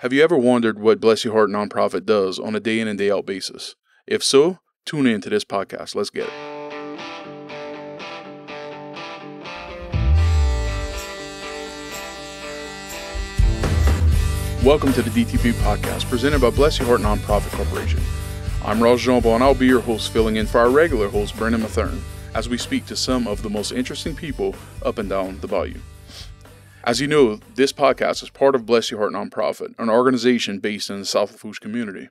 Have you ever wondered what Bless Your Heart nonprofit does on a day in and day out basis? If so, tune in to this podcast. Let's get it. Welcome to the DTP podcast presented by Bless Your Heart Nonprofit Corporation. I'm Jeray Jambon and I'll be your host, filling in for our regular host, Brendan Mathern, as we speak to some of the most interesting people up and down the bayou. As you know, this podcast is part of Bless Your Heart Nonprofit, an organization based in the South Lafourche community.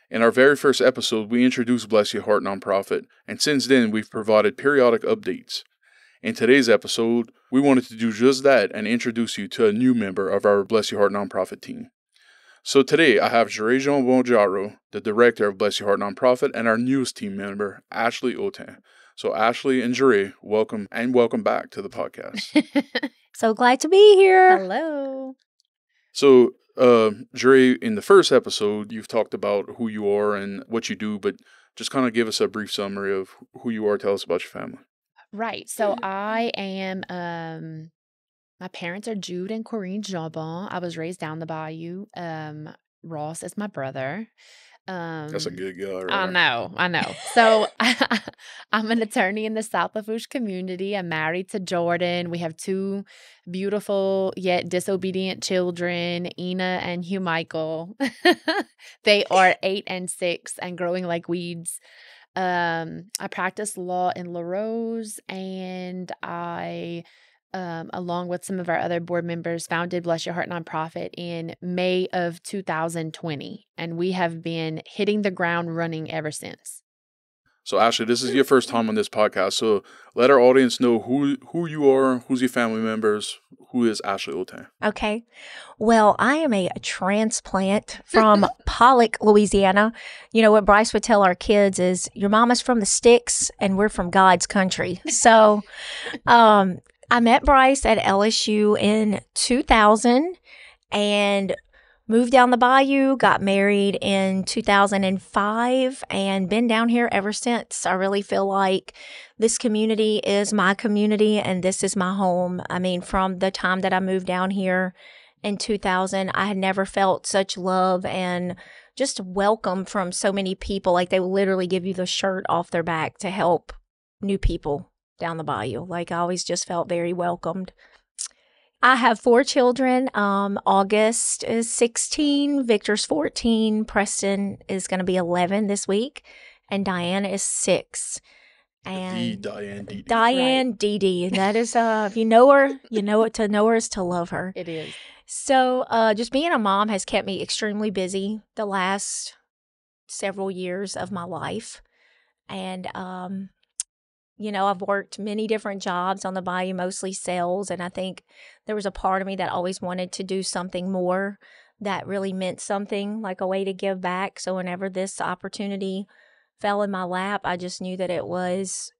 In our very first episode, we introduced Bless Your Heart Nonprofit, and since then, we've provided periodic updates. In today's episode, we wanted to do just that and introduce you to a new member of our Bless Your Heart Nonprofit team. So today, I have Jeray Jambon Jarreau, the director of Bless Your Heart Nonprofit, and our newest team member, Ashley Autin. So Ashley and Jeray, welcome back to the podcast. So glad to be here. Hello. So, Jeray, in the first episode, you've talked about who you are and what you do, but just kind of give us a brief summary of who you are. Tell us about your family. Right. So I am, my parents are Jude and Corinne Jambon. I was raised down the bayou. Ross is my brother. That's a good guy, right? I know. So I'm an attorney in the South Lafourche community. I'm married to Jordan. We have two beautiful yet disobedient children, Ina and Hugh Michael. They are 8 and 6 and growing like weeds. I practice law in La Rose, and I along with some of our other board members, founded Bless Your Heart Nonprofit in May of 2020. And we have been hitting the ground running ever since. So, Ashley, this is your first time on this podcast. So let our audience know who you are, who's your family members, who is Ashley Autin. Okay. Well, I am a transplant from Pollock, Louisiana. You know, what Bryce would tell our kids is, your mama's from the sticks and we're from God's country. So, I met Bryce at LSU in 2000 and moved down the bayou, got married in 2005, and been down here ever since. I really feel like this community is my community and this is my home. I mean, from the time that I moved down here in 2000, I had never felt such love and just welcome from so many people. Like, they will literally give you the shirt off their back to help new people down the bayou. Like, I always just felt very welcomed. I have 4 children. August is 16, Victor's 14, Preston is going to be 11 this week, and Diana is 6. And Diane Dee. That is, if you know her, you know it. To know her is to love her. It is. So just being a mom has kept me extremely busy the last several years of my life. And you know, I've worked many different jobs on the bayou, mostly sales, and I think there was a part of me that always wanted to do something more that really meant something, like a way to give back. So whenever this opportunity fell in my lap, I just knew that it was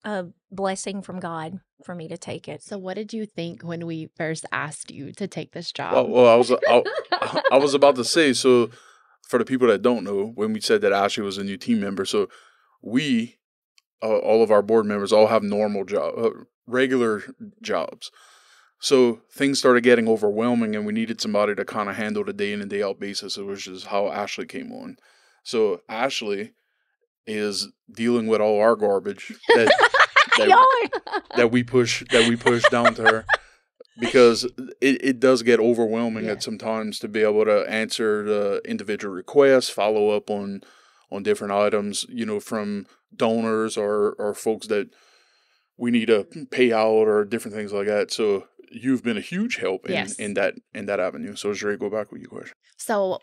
a blessing from God for me to take it. So what did you think when we first asked you to take this job? Well, I was about to say, so for the people that don't know, when we said that Ashley was a new team member, so we... all of our board members all have regular jobs. So things started getting overwhelming and we needed somebody to kind of handle the day in and day out basis, which is how Ashley came on. So Ashley is dealing with all our garbage that we push down to her, because it does get overwhelming at some times to be able to answer the individual requests, follow up on different items, you know, from donors or folks that we need to pay out or different things like that. So you've been a huge help in that avenue. So Jeray, go back with your question. So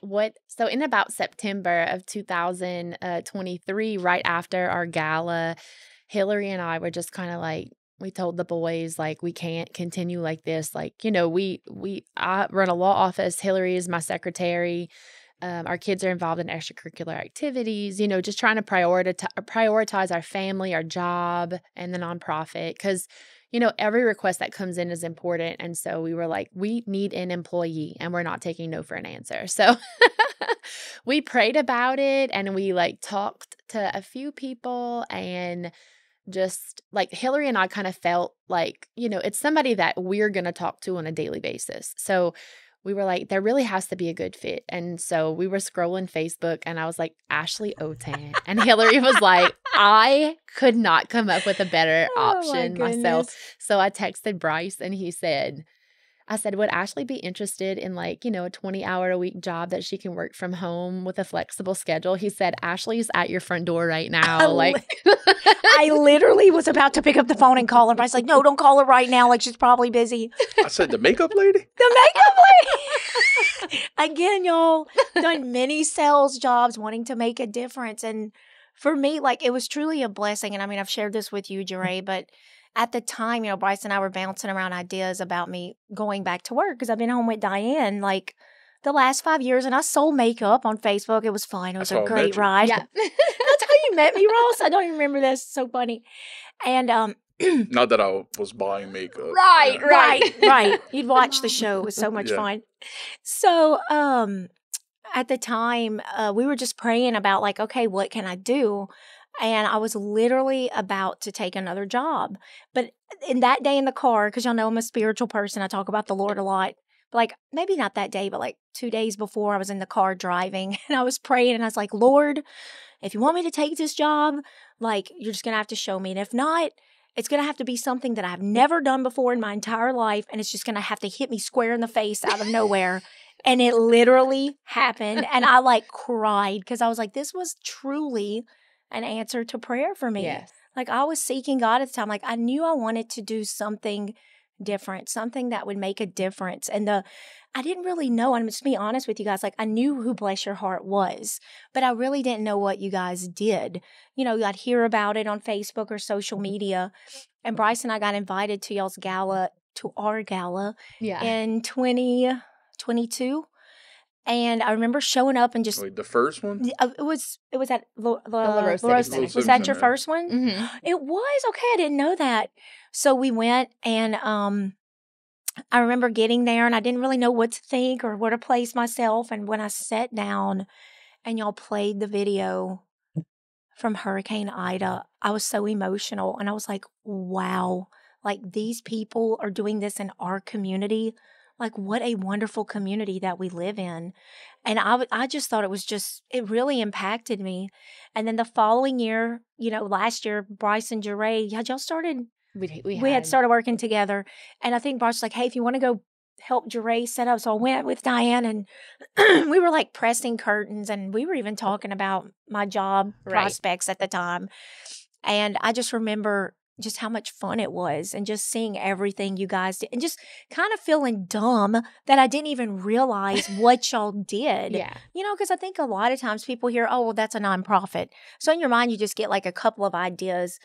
in about September of 2023, right after our gala, Hillary and I were just kind of like, we told the boys, like, we can't continue like this. Like, you know, I run a law office. Hillary is my secretary. Our kids are involved in extracurricular activities, you know, just trying to prioritize our family, our job, and the nonprofit. Because, you know, every request that comes in is important. And so we were like, we need an employee and we're not taking no for an answer. So we prayed about it and we talked to a few people, and just Hillary and I kind of felt like, you know, it's somebody that we're going to talk to on a daily basis. So we were like, there really has to be a good fit. And so we were scrolling Facebook and I was like, Ashley Autin. And Hillary was like, I could not come up with a better option myself. So I texted Bryce and I said, would Ashley be interested in like, a 20-hour-a-week job that she can work from home with a flexible schedule? He said, Ashley's at your front door right now. I literally was about to pick up the phone and call her. But I was like, no, don't call her right now. Like, she's probably busy. I said, the makeup lady? The makeup lady. Again, y'all, done many sales jobs wanting to make a difference. And for me, like, it was truly a blessing. And I mean, I've shared this with you, Jeray, but at the time, Bryce and I were bouncing around ideas about me going back to work because I've been home with Diane like the last 5 years, and I sold makeup on Facebook. It was fun. It was a great ride. Yeah. That's how you met me, Ross. I don't even remember this. It's so funny. And not that I was buying makeup. Right. You'd watch the show. It was so much fun. So at the time, we were just praying about like, okay, what can I do? And I was literally about to take another job. But in that day in the car, because y'all know I'm a spiritual person, I talk about the Lord a lot. But like, maybe not that day, but like 2 days before, I was in the car driving and I was praying and I was like, Lord, if you want me to take this job, like, you're just going to have to show me. And if not, it's going to have to be something that I've never done before in my entire life. And it's just going to have to hit me square in the face out of nowhere. And it literally happened. And I like cried because I was like, this was truly an answer to prayer for me. Yes. Like, I was seeking God at the time. Like, I knew I wanted to do something different, something that would make a difference. And I didn't really know, and just be honest with you guys, like, I knew who Bless Your Heart was, but I really didn't know what you guys did. I'd hear about it on Facebook or social media. And Bryce and I got invited to y'all's gala, to our gala in 2022. And I remember showing up and just... Wait, the first one? It was at the LaRose City Center. Was that your first one? Mm-hmm. It was? Okay, I didn't know that. So we went and I remember getting there and I didn't really know what to think or where to place myself. And when I sat down and y'all played the video from Hurricane Ida, I was so emotional. And I was like, wow, like these people are doing this in our community. Like, what a wonderful community that we live in. And I just thought it really impacted me. And then the following year, last year, Bryce and Jeray, had y'all started? We had started working together. And I think Bryce was like, hey, if you want to go help Jeray set up. So I went with Diane and we were like pressing curtains and we were even talking about my job prospects at the time. And I just remember just how much fun it was and just seeing everything you guys did and just kind of feeling dumb that I didn't even realize what y'all did. Yeah. Because I think a lot of times people hear, oh, well, that's a nonprofit. So in your mind, you just get like a couple of ideas,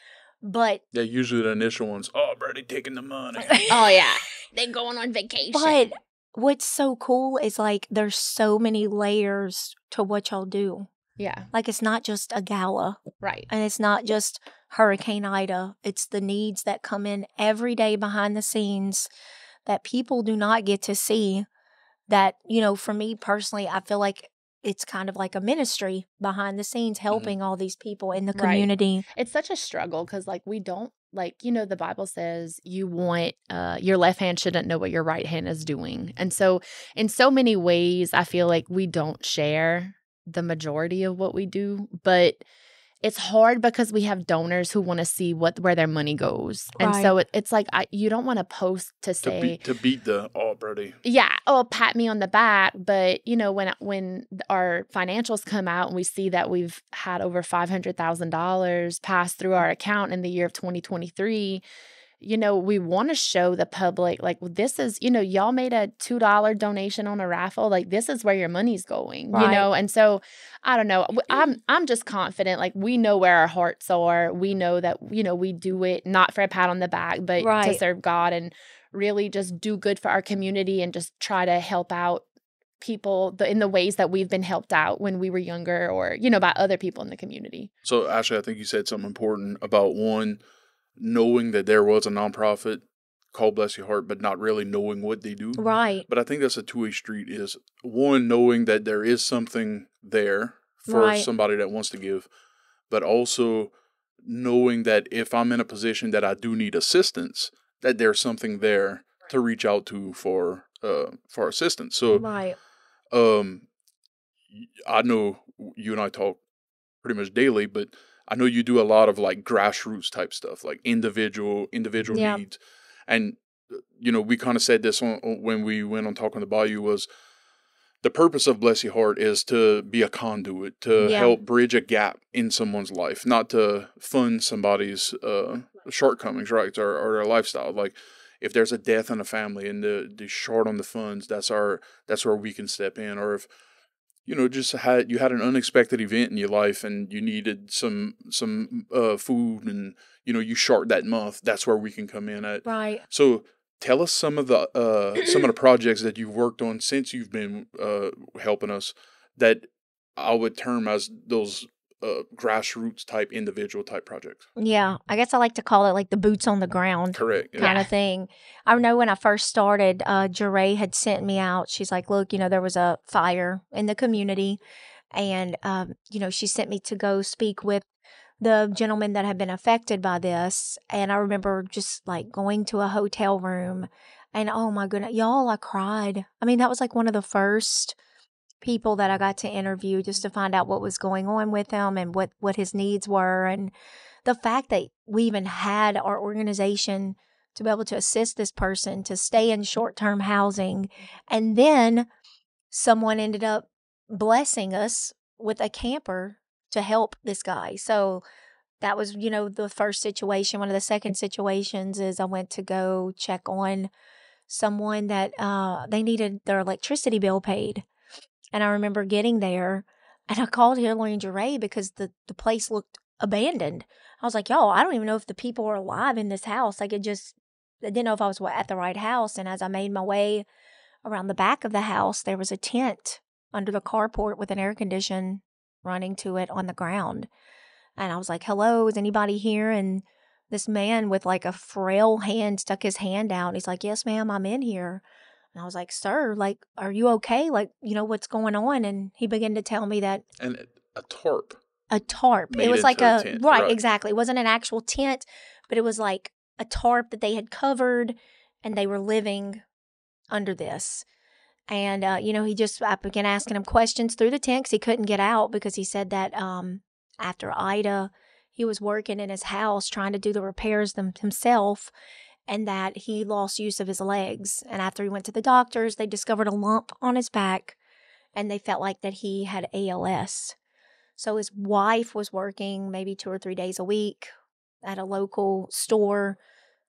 but... Yeah, usually the initial ones, oh, bro, they taking the money. Oh, yeah. They going on vacation. But what's so cool is like there's so many layers to what y'all do. Yeah. Like, it's not just a gala. Right. And it's not just Hurricane Ida. It's the needs that come in every day behind the scenes that people do not get to see. That, for me personally, I feel like it's kind of like a ministry behind the scenes helping all these people in the community. Right. It's such a struggle because, like, we don't, like, the Bible says you want, your left hand shouldn't know what your right hand is doing. And so in so many ways, I feel like we don't share the majority of what we do, but it's hard because we have donors who want to see where their money goes. Right. And so it's like, you don't want to post to say... To beat the, oh, Brody. Yeah. Oh, pat me on the back. But, when our financials come out and we see that we've had over $500,000 pass through our account in the year of 2023, we want to show the public, like, this is, y'all made a $2 donation on a raffle. Like, this is where your money's going, And so, I don't know. I'm just confident. Like, we know where our hearts are. We know that, we do it not for a pat on the back, but to serve God and really just do good for our community and just try to help out people in the ways that we've been helped out when we were younger or, by other people in the community. So, Ashley, I think you said something important about knowing that there was a nonprofit called Bless Your Heart, but not really knowing what they do. Right. But I think that's a two-way street is, one, knowing that there is something there for somebody that wants to give, but also knowing that if I'm in a position that I do need assistance, that there's something there to reach out to for for assistance. So, Right. um, I know you and I talk pretty much daily, but I know you do a lot of like grassroots type stuff, like individual Yeah. needs. And we kind of said this when we went on Talking the Bayou was the purpose of Bless Your Heart is to be a conduit, to Yeah. help bridge a gap in someone's life, not to fund somebody's shortcomings, right, or their lifestyle. Like if there's a death in a family and the short on the funds, that's where we can step in. Or if just you had an unexpected event in your life and you needed some food and you short that month, that's where we can come in at. Right. So tell us some of the projects that you've worked on since you've been helping us that I would term as those grassroots type individual type projects. Yeah, I guess I like to call it like the boots on the ground Correct. Yeah. kind of thing. I know when I first started, Jeray had sent me out. She's like, look, there was a fire in the community. And, she sent me to go speak with the gentleman that had been affected by this. And I remember just like going to a hotel room and oh my goodness, y'all, I cried. I mean, that was like one of the first people that I got to interview just to find out what was going on with him and what his needs were. And the fact that we even had our organization to be able to assist this person to stay in short-term housing. And then someone ended up blessing us with a camper to help this guy. So that was, the first situation. One of the second situations is I went to go check on someone that they needed their electricity bill paid. And I remember getting there and I called Hillary and Jeray because the place looked abandoned. I was like, y'all, I don't even know if the people are alive in this house. I didn't know if I was at the right house. And as I made my way around the back of the house, there was a tent under the carport with an air condition running to it on the ground. And I was like, hello, is anybody here? And this man with like a frail hand stuck his hand out. And he's like, yes, ma'am, I'm in here. And I was like, sir, like, are you okay? Like, what's going on? And he began to tell me that. And a tarp. A tarp. It was like a tent. Right, exactly. It wasn't an actual tent, but it was like a tarp that they had covered and they were living under this. And, I began asking him questions through the tent because he couldn't get out because he said that after Ida, he was working in his house trying to do the repairs himself. And that he lost use of his legs. And after he went to the doctors, they discovered a lump on his back, and they felt like that he had ALS. So his wife was working maybe 2 or 3 days a week at a local store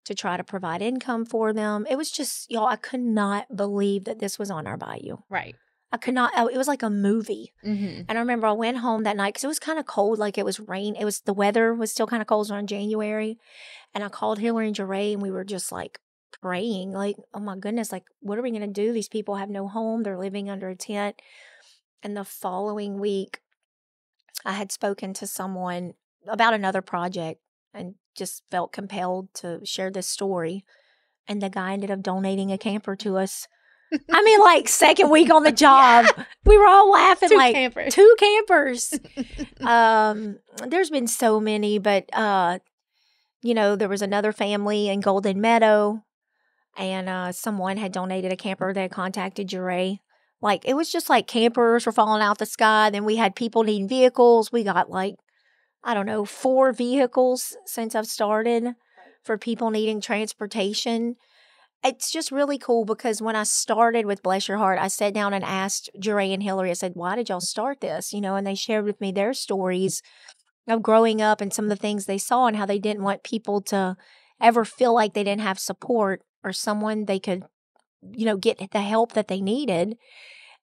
to try to provide income for them. It was just, y'all, I could not believe that this was on our bayou. Right. I could not, it was like a movie. Mm-hmm. And I remember I went home that night because it was kind of cold, like it was rain. The weather was still kind of cold around January. And I called Hillary and Jeray and we were just like praying, like, oh my goodness, like, what are we going to do? These people have no home. They're living under a tent. And the following week, I had spoken to someone about another project and just felt compelled to share this story. And the guy ended up donating a camper to us. I mean, like, second week on the job, we were all laughing. Two campers. There's been so many, but, there was another family in Golden Meadow, and someone had donated a camper that had contacted Jeray. Like, it was just like campers were falling out the sky. Then we had people needing vehicles. We got 4 vehicles since I've started for people needing transportation. It's just really cool because when I started with Bless Your Heart, I sat down and asked Jeray and Hillary, I said, why did y'all start this? And they shared with me their stories of growing up and some of the things they saw and how they didn't want people to ever feel like they didn't have support or someone they could, get the help that they needed.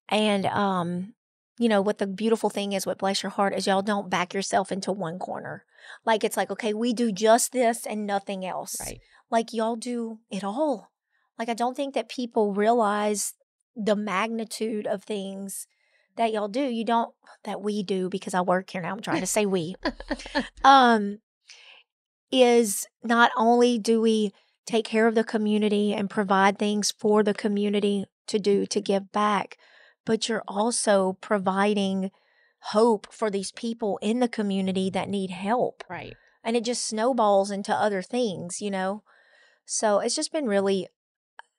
And, what the beautiful thing is with Bless Your Heart is y'all don't back yourself into one corner. Like, it's like, okay, we do just this and nothing else. Right. Like, y'all do it all. Like, I don't think that people realize the magnitude of things that y'all do. That we do, because I work here now. I'm trying to say we. Is not only do we take care of the community and provide things for the community to give back, but you're also providing hope for these people in the community that need help. Right. And it just snowballs into other things, So it's just been really,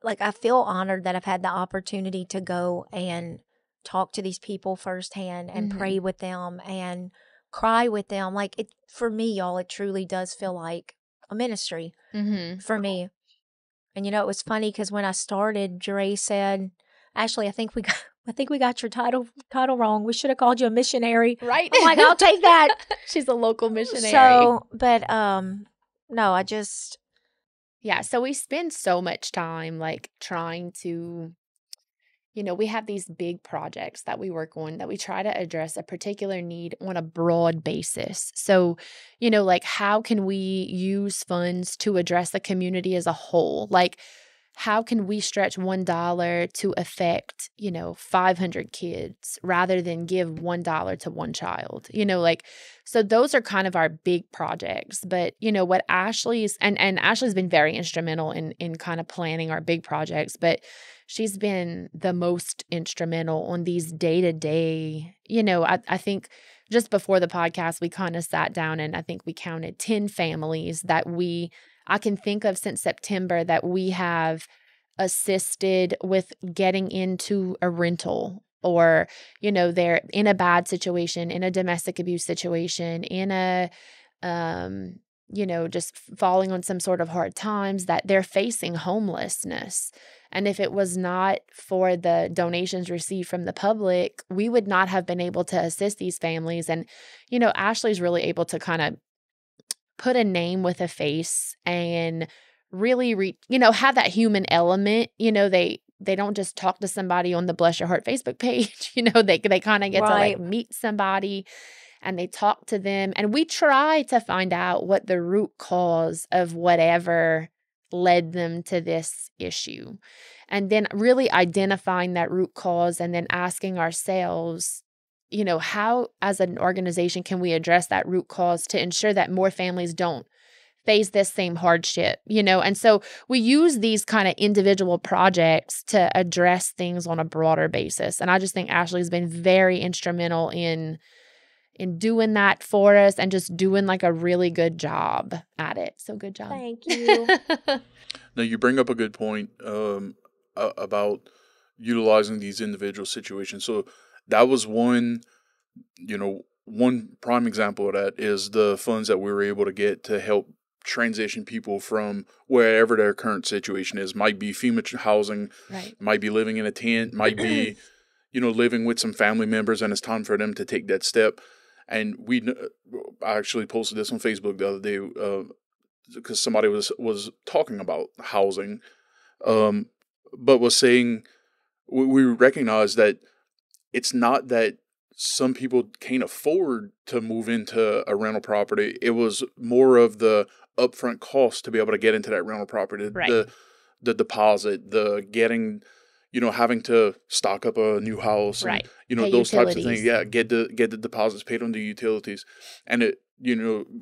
like, I feel honored that I've had the opportunity to go and talk to these people firsthand and pray with them and cry with them. Like, it, for me, y'all, it truly does feel like a ministry for me. And, it was funny because when I started, Jeray said, Ashley, I think we got your title wrong. We should have called you a missionary. Right. I'm like, I'll take that. She's a local missionary. So, but, no, I just... Yeah, so we spend so much time, like, trying to, we have these big projects that we work on that we try to address a particular need on a broad basis. So, like, how can we use funds to address the community as a whole? Like, how can we stretch $1 to affect, 500 kids rather than give $1 to one child? So those are kind of our big projects. But, what Ashley's, and Ashley's been very instrumental in kind of planning our big projects, but she's been the most instrumental on these day-to-day, I think just before the podcast, we kind of sat down and I think we counted 10 families that I can think of since September that we have assisted with getting into a rental, or, they're in a bad situation, in a domestic abuse situation, in a, just falling on some sort of hard times, that they're facing homelessness. And if it was not for the donations received from the public, we would not have been able to assist these families. And, Ashley's really able to kind of put a name with a face and really have that human element. They don't just talk to somebody on the Bless Your Heart Facebook page. They kind of get to like meet somebody and they talk to them. And we try to find out what the root cause of whatever led them to this issue. And then really identifying that root cause and then asking ourselves, how as an organization can we address that root cause to ensure that more families don't face this same hardship, And so we use these kind of individual projects to address things on a broader basis. And I just think Ashley's been very instrumental in doing that for us and just doing like a really good job at it. So good job. Thank you. Now, you bring up a good point about utilizing these individual situations. So that was one prime example of that is the funds that we were able to get to help transition people from wherever their current situation is. Might be FEMA housing, right, might be living in a tent, might be, living with some family members, and it's time for them to take that step. And I actually posted this on Facebook the other day because somebody was talking about housing, but was saying we recognize that it's not that some people can't afford to move into a rental property. It was more of the upfront cost to be able to get into that rental property, right, the deposit, the getting, having to stock up a new house, right, and, pay those utilities. types of things. Yeah, get the deposits paid on the utilities. And it,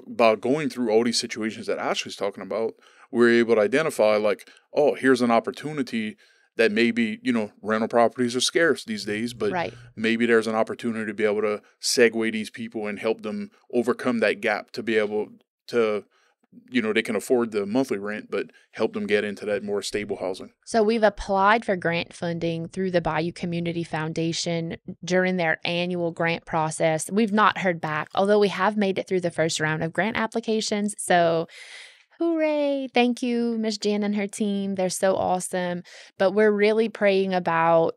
by going through all these situations that Ashley's talking about, we're able to identify like, oh, here's an opportunity that maybe, rental properties are scarce these days, but right, maybe there's an opportunity to be able to segue these people and help them overcome that gap to be able to, they can afford the monthly rent, but help them get into that more stable housing. So we've applied for grant funding through the Bayou Community Foundation during their annual grant process. We've not heard back, although we have made it through the first round of grant applications. So hooray. Thank you, Miss Jen and her team. They're so awesome. But we're really praying about,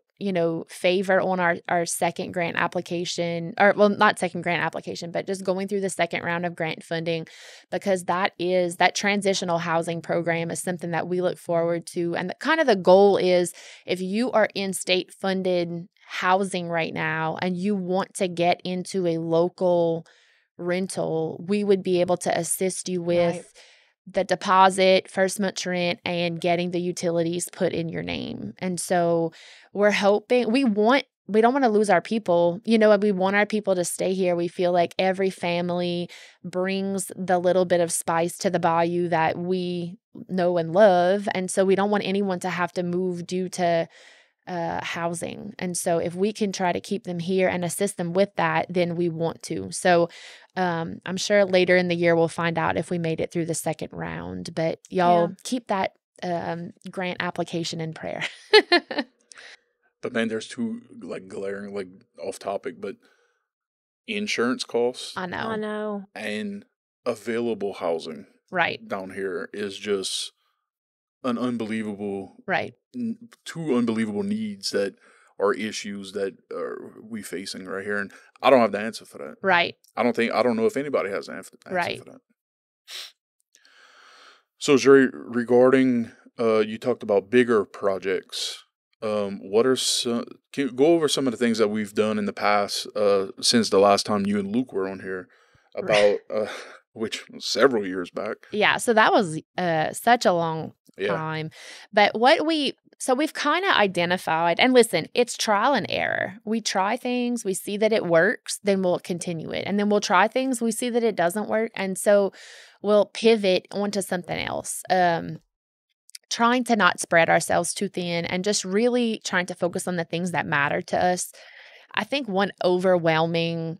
favor on our second grant application, or well, not second grant application, but just going through the second round of grant funding, because that transitional housing program is something that we look forward to. And kind of the goal is if you are in state funded housing right now and you want to get into a local rental, we would be able to assist you with the deposit, first month's rent, and getting the utilities put in your name. And so we're hoping, we don't want to lose our people. We want our people to stay here. We feel like every family brings the little bit of spice to the bayou that we know and love. And so we don't want anyone to have to move due to housing. And so if we can try to keep them here and assist them with that, then we want to. So I'm sure later in the year we'll find out if we made it through the second round. But y'all keep that grant application and prayer. But man, there's two like glaring, like off topic, but insurance costs I know. I know. and available housing Right. down here is just an unbelievable, Right. two unbelievable needs that are issues that are we facing right here, and I don't have the answer for that. Right. I don't know if anybody has an answer Right. for that. So, Jeray, regarding you talked about bigger projects. What are some? Can you go over some of the things that we've done in the past since the last time you and Luke were on here about which was several years back. Yeah. So that was such a long Yeah. time. But we've kind of identified, and listen, it's trial and error. We try things, we see that it works, then we'll continue it. And then we'll try things, we see that it doesn't work. And so we'll pivot onto something else. Trying to not spread ourselves too thin and just really trying to focus on the things that matter to us. I think one overwhelming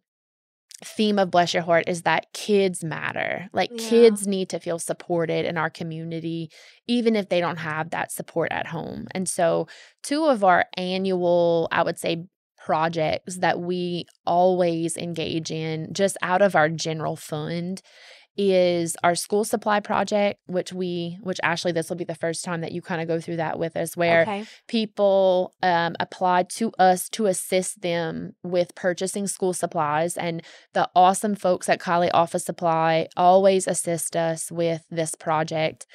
theme of Bless Your Heart is that kids matter. Like kids need to feel supported in our community, even if they don't have that support at home. And so 2 of our annual, I would say, projects that we always engage in just out of our general fund is our school supply project, which Ashley, this will be the first time that you kind of go through that with us, where people applied to us to assist them with purchasing school supplies. And the awesome folks at Kylie Office Supply always assist us with this project.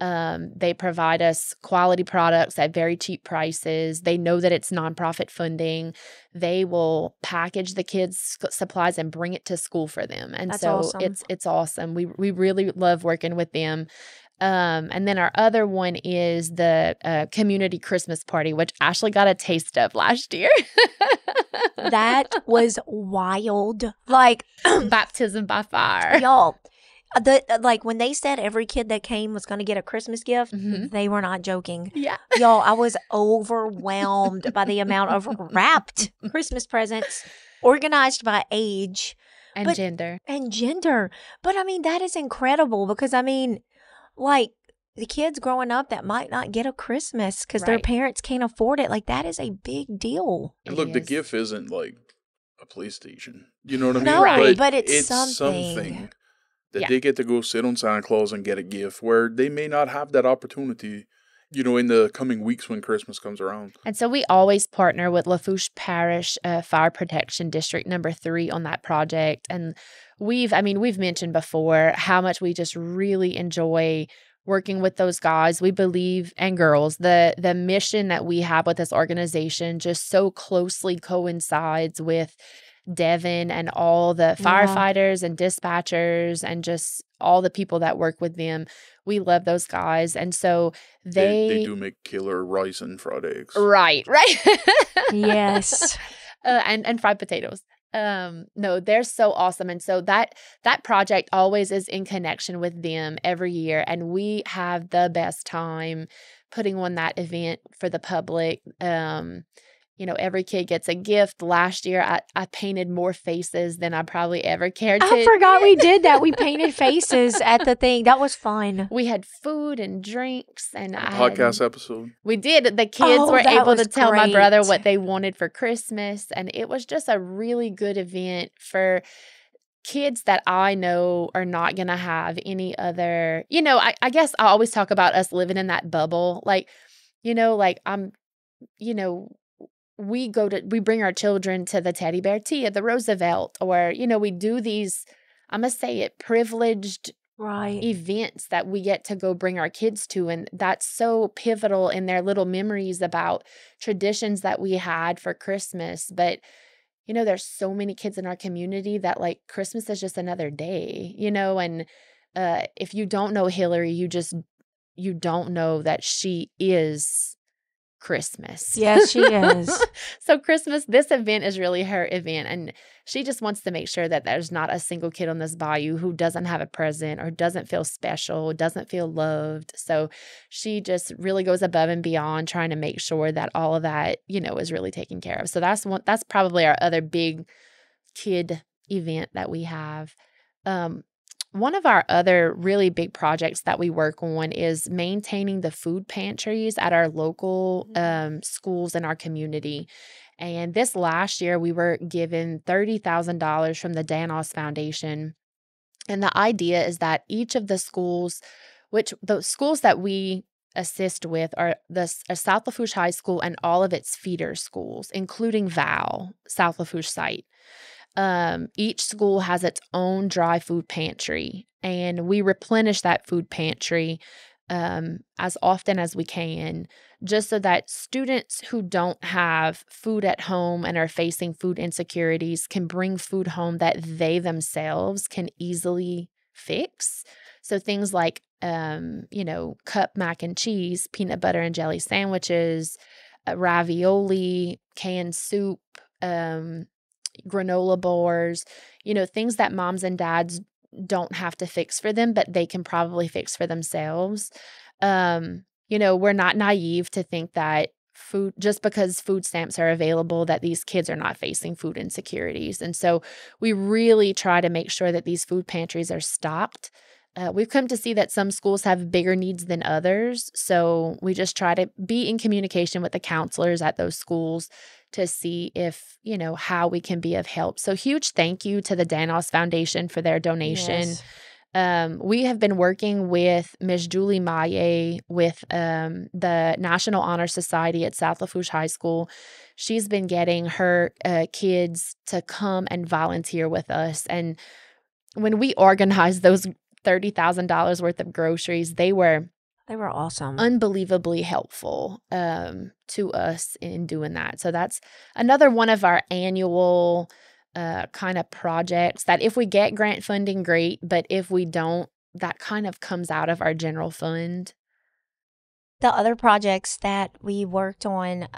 They provide us quality products at very cheap prices. They know that it's nonprofit funding. They will package the kids' supplies and bring it to school for them. And That's so awesome. it's awesome. We really love working with them. And then our other one is the community Christmas party, which Ashley got a taste of last year. That was wild. Like baptism by fire. y'all, when they said every kid that came was going to get a Christmas gift, they were not joking. Yeah. Y'all, I was overwhelmed by the amount of wrapped Christmas presents organized by age And gender. and gender. But I mean, that is incredible because I mean, like the kids growing up that might not get a Christmas because their Right. parents can't afford it. Like that is a big deal. And It look, the is. gift isn't like a PlayStation. You know what I mean? No, Right. but it's something. that Yeah. they get to go sit on Santa Claus and get a gift where they may not have that opportunity, in the coming weeks when Christmas comes around. And so we always partner with Lafourche Parish Fire Protection District number 3 on that project. And we've mentioned before how much we just really enjoy working with those guys. We believe, and girls, the mission that we have with this organization just so closely coincides with Devin and all the firefighters and dispatchers and just all the people that work with them. We love those guys. And so They do make killer rice and fried eggs. Right. Yes. And fried potatoes. No, they're so awesome. And so that project always is in connection with them every year. And we have the best time putting on that event for the public. Every kid gets a gift. Last year, I painted more faces than I probably ever cared to. I forgot we did that. We painted faces at the thing. That was fun. We had food and drinks and Podcast episode. We did. The kids were that able to was tell my brother great. what they wanted for Christmas. And it was just a really good event for kids that I know are not going to have any other, I guess I always talk about us living in that bubble. We bring our children to the Teddy Bear Tea at the Roosevelt, or, we do these, I'm going to say it, privileged events that we get to go bring our kids to. And that's so pivotal in their little memories about traditions that we had for Christmas. But, there's so many kids in our community that like Christmas is just another day, and if you don't know Hillary, you don't know that she is Christmas. Yes, she is. So Christmas, this event is really her event. And she just wants to make sure that there's not a single kid on this bayou who doesn't have a present or doesn't feel special, doesn't feel loved. So she just really goes above and beyond trying to make sure that all of that, is really taken care of. So that's probably our other big kid event that we have. One of our other really big projects that we work on is maintaining the food pantries at our local schools in our community. And this last year, we were given $30,000 from the Danos Foundation. And the idea is that each of the schools, which the schools that we assist with are South Lafourche High School and all of its feeder schools, including Val, South Lafourche site. Each school has its own dry food pantry, and we replenish that food pantry as often as we can, just so that students who don't have food at home and are facing food insecurities can bring food home that they themselves can easily fix. So things like, cup mac and cheese, peanut butter and jelly sandwiches, ravioli, canned soup, granola bars, things that moms and dads don't have to fix for them, but they can probably fix for themselves. We're not naive to think that food, just because food stamps are available, that these kids are not facing food insecurities. And so we really try to make sure that these food pantries are stocked. We've come to see that some schools have bigger needs than others. So we just try to be in communication with the counselors at those schools to see if, how we can be of help. So huge thank you to the Danos Foundation for their donation. Yes. We have been working with Ms. Julie Maye with the National Honor Society at South Lafourche High School. She's been getting her kids to come and volunteer with us. And when we organized those $30,000 worth of groceries, they were awesome, unbelievably helpful to us in doing that. So that's another one of our annual kind of projects that if we get grant funding, great. But if we don't, that kind of comes out of our general fund. The other projects that we worked on,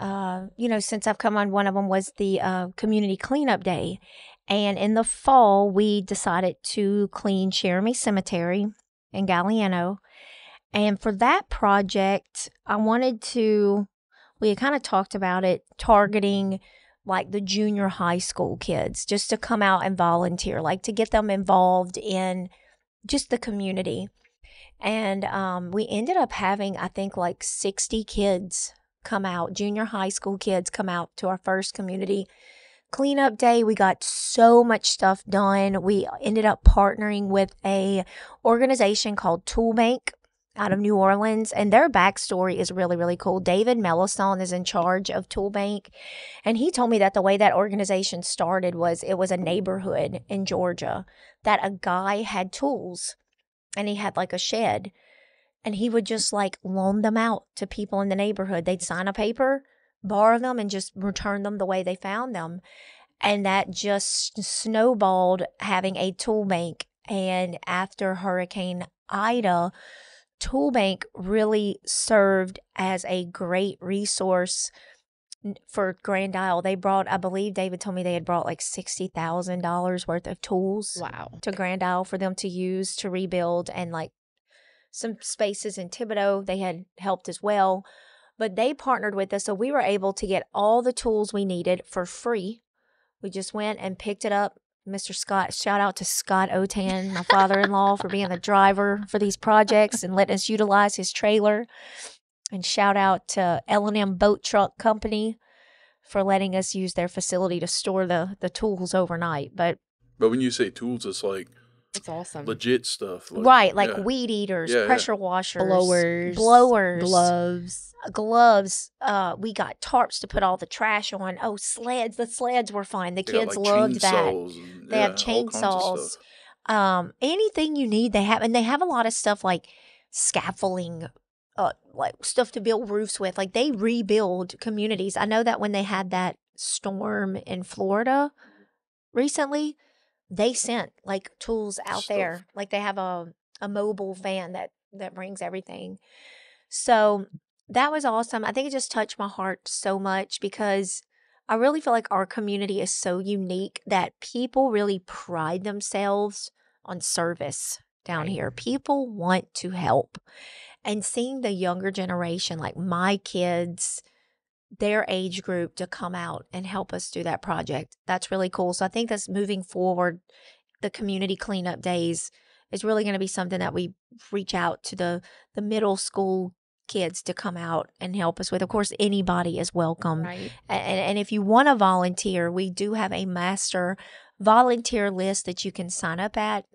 since I've come on, one of them was the community cleanup day. And in the fall, we decided to clean Cherami Cemetery in Galliano. And for that project, we had kind of talked about it, targeting like the junior high school kids, just to come out and volunteer, like to get them involved in just the community. And we ended up having, I think, like 60 kids come out, junior high school kids come out to our first community cleanup day. We got so much stuff done. We ended up partnering with a organization called Tool Bank out of New Orleans, and their backstory is really, really cool. David Mellison is in charge of Tool Bank, and he told me that the way that organization started was it was a neighborhood in Georgia that a guy had tools, and he had like a shed, and he would just like loan them out to people in the neighborhood. They'd sign a paper, borrow them, and just return them the way they found them. And that just snowballed, having a tool bank. And after Hurricane Ida, Tool Bank really served as a great resource for Grand Isle. They brought, I believe David told me they had brought like $60,000 worth of tools to Grand Isle for them to use to rebuild, and like some spaces in Thibodaux they had helped as well. But they partnered with us, so we were able to get all the tools we needed for free. We just went and picked it up. Mr. Scott, shout out to Scott Autin, my father-in-law, for being the driver for these projects and letting us utilize his trailer. And shout out to L&M Boat Truck Company for letting us use their facility to store the tools overnight. But when you say tools, it's like it's awesome, legit stuff, right? Like weed eaters, pressure washers, blowers, gloves. We got tarps to put all the trash on. Oh, sleds! The sleds were fine. The kids loved that. They have chainsaws. Anything you need, they have, and they have a lot of stuff like scaffolding. Like stuff to build roofs with. Like they rebuild communities. I know that when they had that storm in Florida recently, they sent like tools out there. Like they have a mobile van that brings everything. So that was awesome. I think it just touched my heart so much because I really feel like our community is so unique that people really pride themselves on service down here. People want to help. And seeing the younger generation, like my kids, their age group, to come out and help us do that project, that's really cool. So I think that's moving forward. The community cleanup days is really going to be something that we reach out to the middle school kids to come out and help us with. Of course, anybody is welcome. Right. And if you want to volunteer, we do have a master volunteer list that you can sign up at.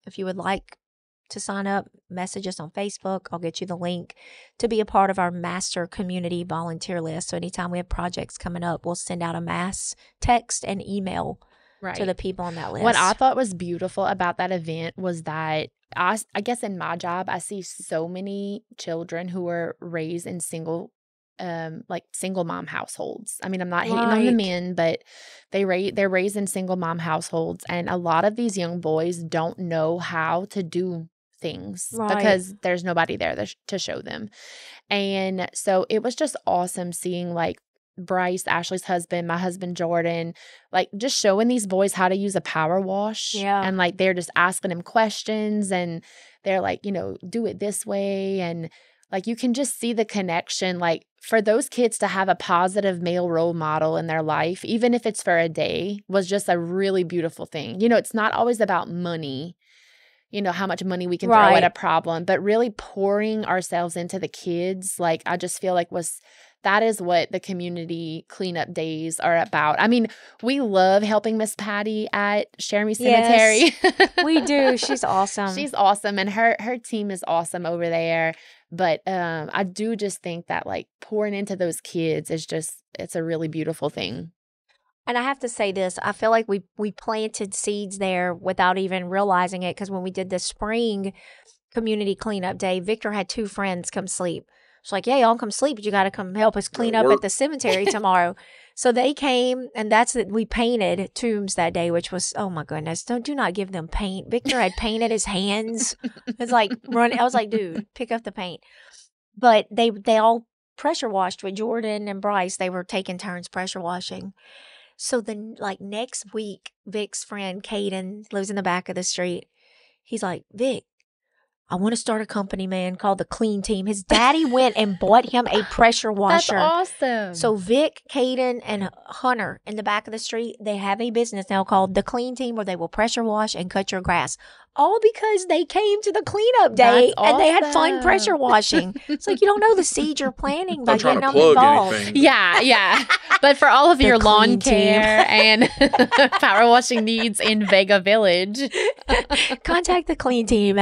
If you would like to sign up, message us on Facebook. I'll get you the link to be a part of our master community volunteer list. So anytime we have projects coming up, we'll send out a mass text and email to the people on that list. What I thought was beautiful about that event was that I guess in my job, I see so many children who are raised in single mom households. I mean, I'm not hating on the men, but they're raised in single mom households. And a lot of these young boys don't know how to do things because there's nobody there to show them. And so it was just awesome seeing like Bryce, Ashley's husband, my husband Jordan, like just showing these boys how to use a power wash. Yeah. And like they're just asking him questions and they're like, do it this way. And like you can just see the connection. Like for those kids to have a positive male role model in their life, even if it's for a day, was just a really beautiful thing. It's not always about money, how much money we can throw at a problem, but really pouring ourselves into the kids. Like I just feel like that is what the community cleanup days are about. I mean, we love helping Miss Patty at Jeremy Cemetery. Yes, we do. She's awesome. She's awesome. And her team is awesome over there. But I do just think that like pouring into those kids it's a really beautiful thing. And I have to say this, I feel like we planted seeds there without even realizing it, because when we did the spring community cleanup day, Victor had 2 friends come sleep. She's like, yeah, y'all come sleep, but you got to come help us clean up at the cemetery tomorrow. So they came, and we painted tombs that day, which was, oh my goodness, do not give them paint. Victor had painted his hands. It's like running. I was like, dude, pick up the paint. But they all pressure washed with Jordan and Bryce. They were taking turns pressure washing. So then like next week, Vic's friend, Caden, lives in the back of the street. He's like, Vic, I want to start a company, man, called the Clean Team. His daddy went and bought him a pressure washer. That's awesome. So Vic, Caden, and Hunter in the back of the street, they have a business now called the Clean Team, where they will pressure wash and cut your grass. All because they came to the cleanup day and they had fun pressure washing. It's like, you don't know the seed you're planting by getting them involved. Anything. Yeah. But for all of your lawn care and power washing needs in Vega Village, contact the Clean Team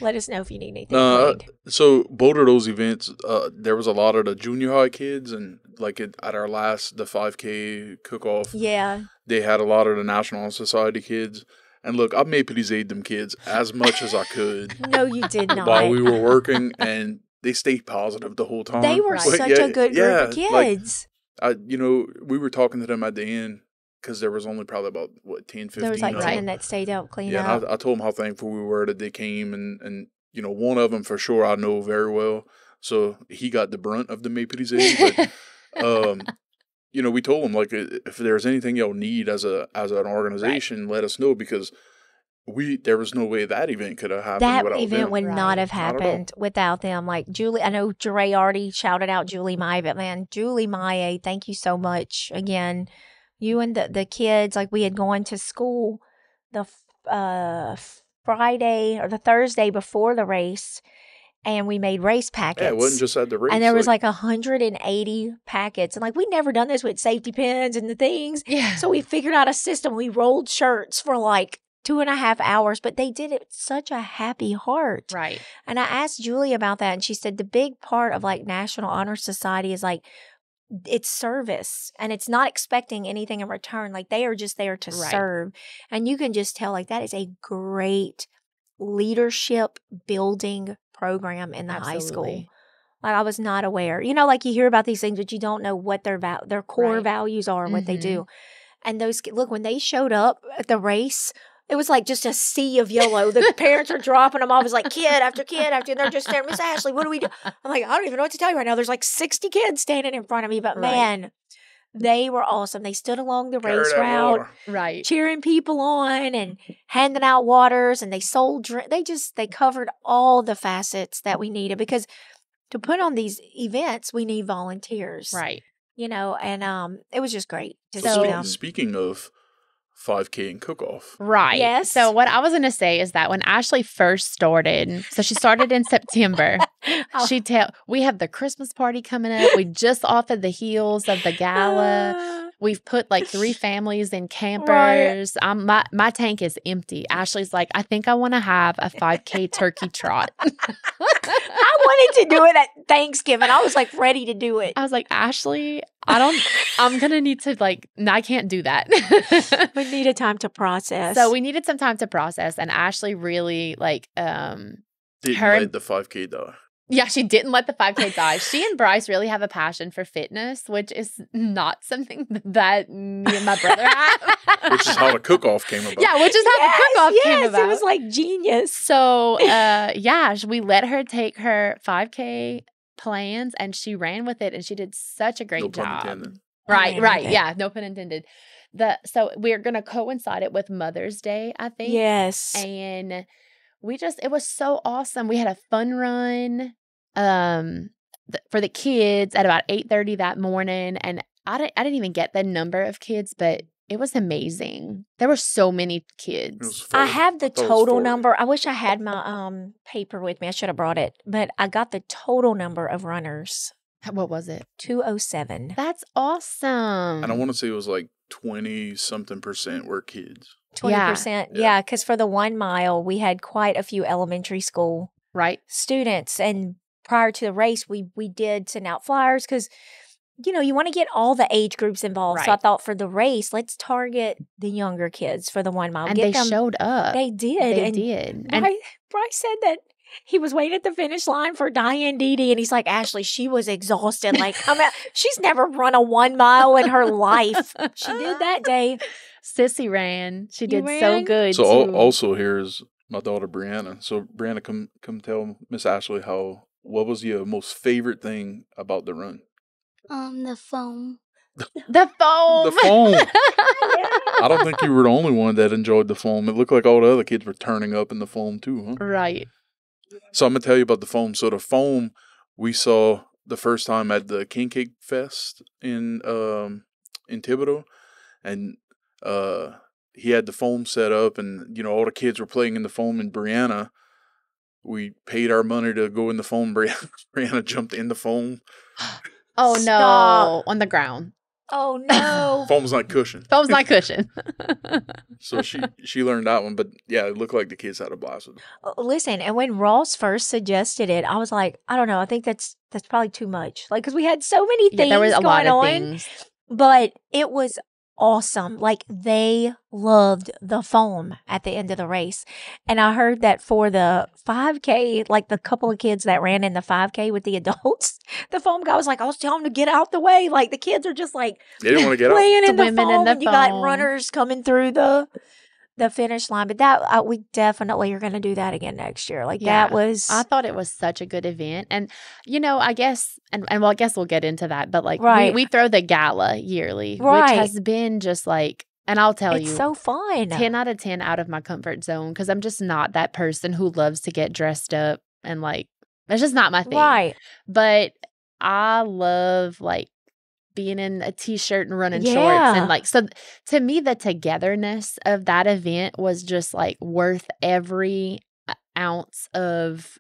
let us know if you need anything. So both of those events, there was a lot of the junior high kids, and like at our last, the 5K cook-off, they had a lot of the National Honor Society kids. And look, I Maple-Leafs them kids as much as I could. No, you did not. While we were working, and they stayed positive the whole time. They were such a good group of kids. Like, we were talking to them at the end, because there was only probably about, 10, 15. There was like 10 that stayed out clean up. Yeah, and I told them how thankful we were that they came, and one of them for sure I know very well. So he got the brunt of the Maple-Leafs. But, we told them, like, if there's anything y'all need as an organization, let us know, because there was no way that event could have happened without them. That event would not have happened without them. Like Julie, I know Jeray already shouted out Julie Mai, but man, Julie Mai, thank you so much. Again, you and the kids, like we had gone to school the Friday or the Thursday before the race, and we made race packets. Yeah, it wasn't just at the race. And there was like 180 packets. And like we'd never done this with safety pins and the things. Yeah. So we figured out a system. We rolled shirts for like 2.5 hours, but they did it with such a happy heart. Right. And I asked Julie about that, and she said the big part of like National Honor Society is like it's service, and it's not expecting anything in return. Like they are just there to serve. And you can just tell like that is a great leadership building program in the high school. Like I was not aware. Like you hear about these things, but you don't know what their core values are and what they do. And look, when they showed up at the race, it was like just a sea of yellow. The parents are dropping them off. It's like kid after kid after, and they're just staring, Miss Ashley, what do we do? I'm like, I don't even know what to tell you right now. There's like 60 kids standing in front of me, but man, they were awesome. They stood along the race route, cheering people on and handing out waters, and they sold drinks. They covered all the facets that we needed, because to put on these events, we need volunteers. Right. And it was just great to see So them. speaking of 5K and cook-off. Right. Yes. So what I was going to say is that when Ashley first started, so she started in September. We have the Christmas party coming up. We just off of the heels of the gala. We've put like 3 families in campers. Right. My tank is empty. Ashley's like, I think I want to have a 5K turkey trot. I wanted to do it at Thanksgiving. I was like ready to do it. I was like, Ashley, I'm going to need to no, I can't do that. We needed time to process. So we needed some time to process. And Ashley really didn't let the 5K die. Yeah, she didn't let the 5K die. She and Bryce really have a passion for fitness, which is not something that me and my brother have. Which is how the cook-off came about. Yeah, which is how the cook-off came about. It was like genius. So, we let her take her 5K plans, and she ran with it, and she did such a great job. No pun intended. Right. Yeah, no pun intended. So we're going to coincide it with Mother's Day, I think. Yes. And it was so awesome. We had a fun run for the kids at about 8:30 that morning. And I didn't even get the number of kids, but it was amazing. There were so many kids. I have the total number. I wish I had my paper with me. I should have brought it. But I got the total number of runners. What was it? 207. That's awesome. And I want to say it was like 20-something% were kids. 20%. Yeah, because for the 1 mile, we had quite a few elementary school students. And prior to the race, we did send out flyers because, you want to get all the age groups involved. Right. So I thought for the race, let's target the younger kids for the 1 mile. And they showed up. They did. They did. And Bryce said that he was waiting at the finish line for Diane Dede, and he's like, Ashley, she was exhausted. She's never run a 1 mile in her life. She did that day. Sissy ran. She did so good. So also here is my daughter Brianna. So Brianna, come tell Miss Ashley what was your most favorite thing about the run? The foam. The foam. The foam. I don't think you were the only one that enjoyed the foam. It looked like all the other kids were turning up in the foam too, huh? Right. So I'm going to tell you about the foam. So the foam we saw the first time at the King Cake Fest in Thibodaux. And he had the foam set up and, all the kids were playing in the foam. And Brianna, we paid our money to go in the foam. Brianna jumped in the foam. Oh, no. Stop. On the ground. Oh, no. Foam's not cushion. Foam's not cushion. So she learned that one. But, yeah, it looked like the kids had a blast with it. Listen, and when Ross first suggested it, I was like, I don't know. I think that's probably too much. Because we had so many things there was a going lot of on. Things. But it was awesome. They loved the foam at the end of the race. And I heard that for the 5K, the couple of kids that ran in the 5K with the adults, the foam guy was like, I was telling them to get out the way. The kids are just they didn't want to get playing out. in the foam. And you got runners coming through the finish line. But that we definitely are going to do that again next year. That was. I thought it was such a good event. And, I guess, I guess we'll get into that. But we throw the gala yearly, which has been just and I'll tell you. It's so fun. 10 out of 10 out of my comfort zone because I'm just not that person who loves to get dressed up and that's just not my thing. Right. But I love being in a t-shirt and running shorts and so to me the togetherness of that event was just worth every ounce of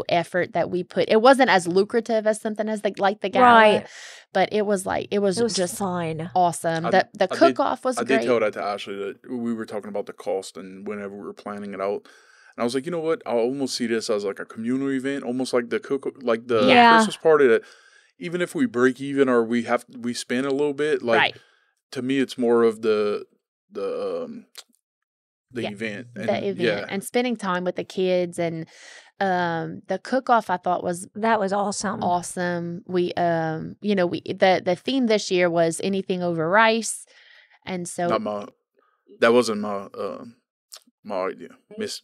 effort that we put. It wasn't as lucrative as something as the gala, but it was just fun, awesome. The cook-off was great. I did tell that to Ashley that we were talking about the cost and whenever we were planning it out. And I was like, you know what? I almost see this as a community event, almost like the Christmas party that even if we break even or we spend a little bit, to me it's more of the event. And spending time with the kids and the cook-off I thought was awesome. Awesome. We the theme this year was anything over rice. And so that wasn't my idea.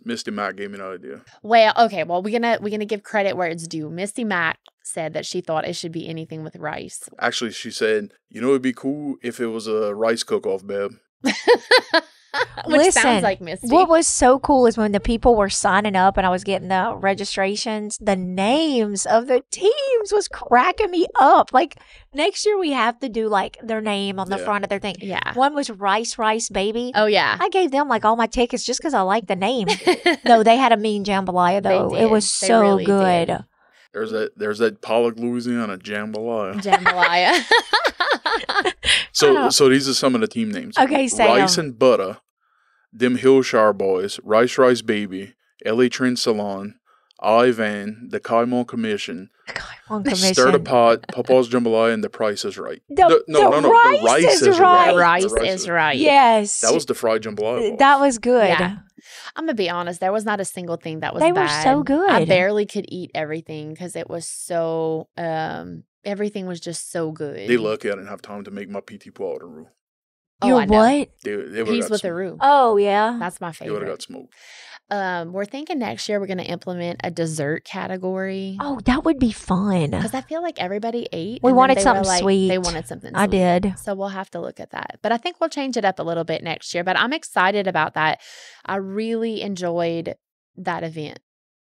Misty Mack gave me the idea. Well, okay. Well, we're gonna give credit where it's due. Misty Mack said that she thought it should be anything with rice. Actually, she said, it'd be cool if it was a rice cook-off, babe. Which sounds like Misty. What was so cool is when the people were signing up and I was getting the registrations, the names of the teams was cracking me up. Like next year we have to do like their name on the front of their thing. Yeah. One was Rice Baby. Oh, yeah. I gave them like all my tickets just because I liked the name. No, they had a mean jambalaya though. It was so really good. Did. There's that Pollock, Louisiana jambalaya. Jambalaya. So these are some of the team names. Okay, say Rice and Butter, Them Hillshire Boys, Rice Baby, L.A. Trent Salon, Ivan, the Kaimon Commission, Stir the Pot, Papa's Jambalaya, and The Price is Right. The Rice is Right. Rice is Right. Yes. That was the fried jambalaya. That was good. Yeah. I'm going to be honest. There was not a single thing that was They bad. were so good. I barely could eat everything because it was so, everything was just so good. They lucky I didn't have time to make my PT powder roux. Your what? They Peas with the roux. Oh, yeah. That's my They would have favorite. got smoked. We're thinking next year we're going to implement a dessert category. Oh, that would be fun. Because I feel like everybody ate. We and then wanted they something were like, sweet. They wanted something sweet. I did. So we'll have to look at that. But I think we'll change it up a little bit next year. But I'm excited about that. I really enjoyed that event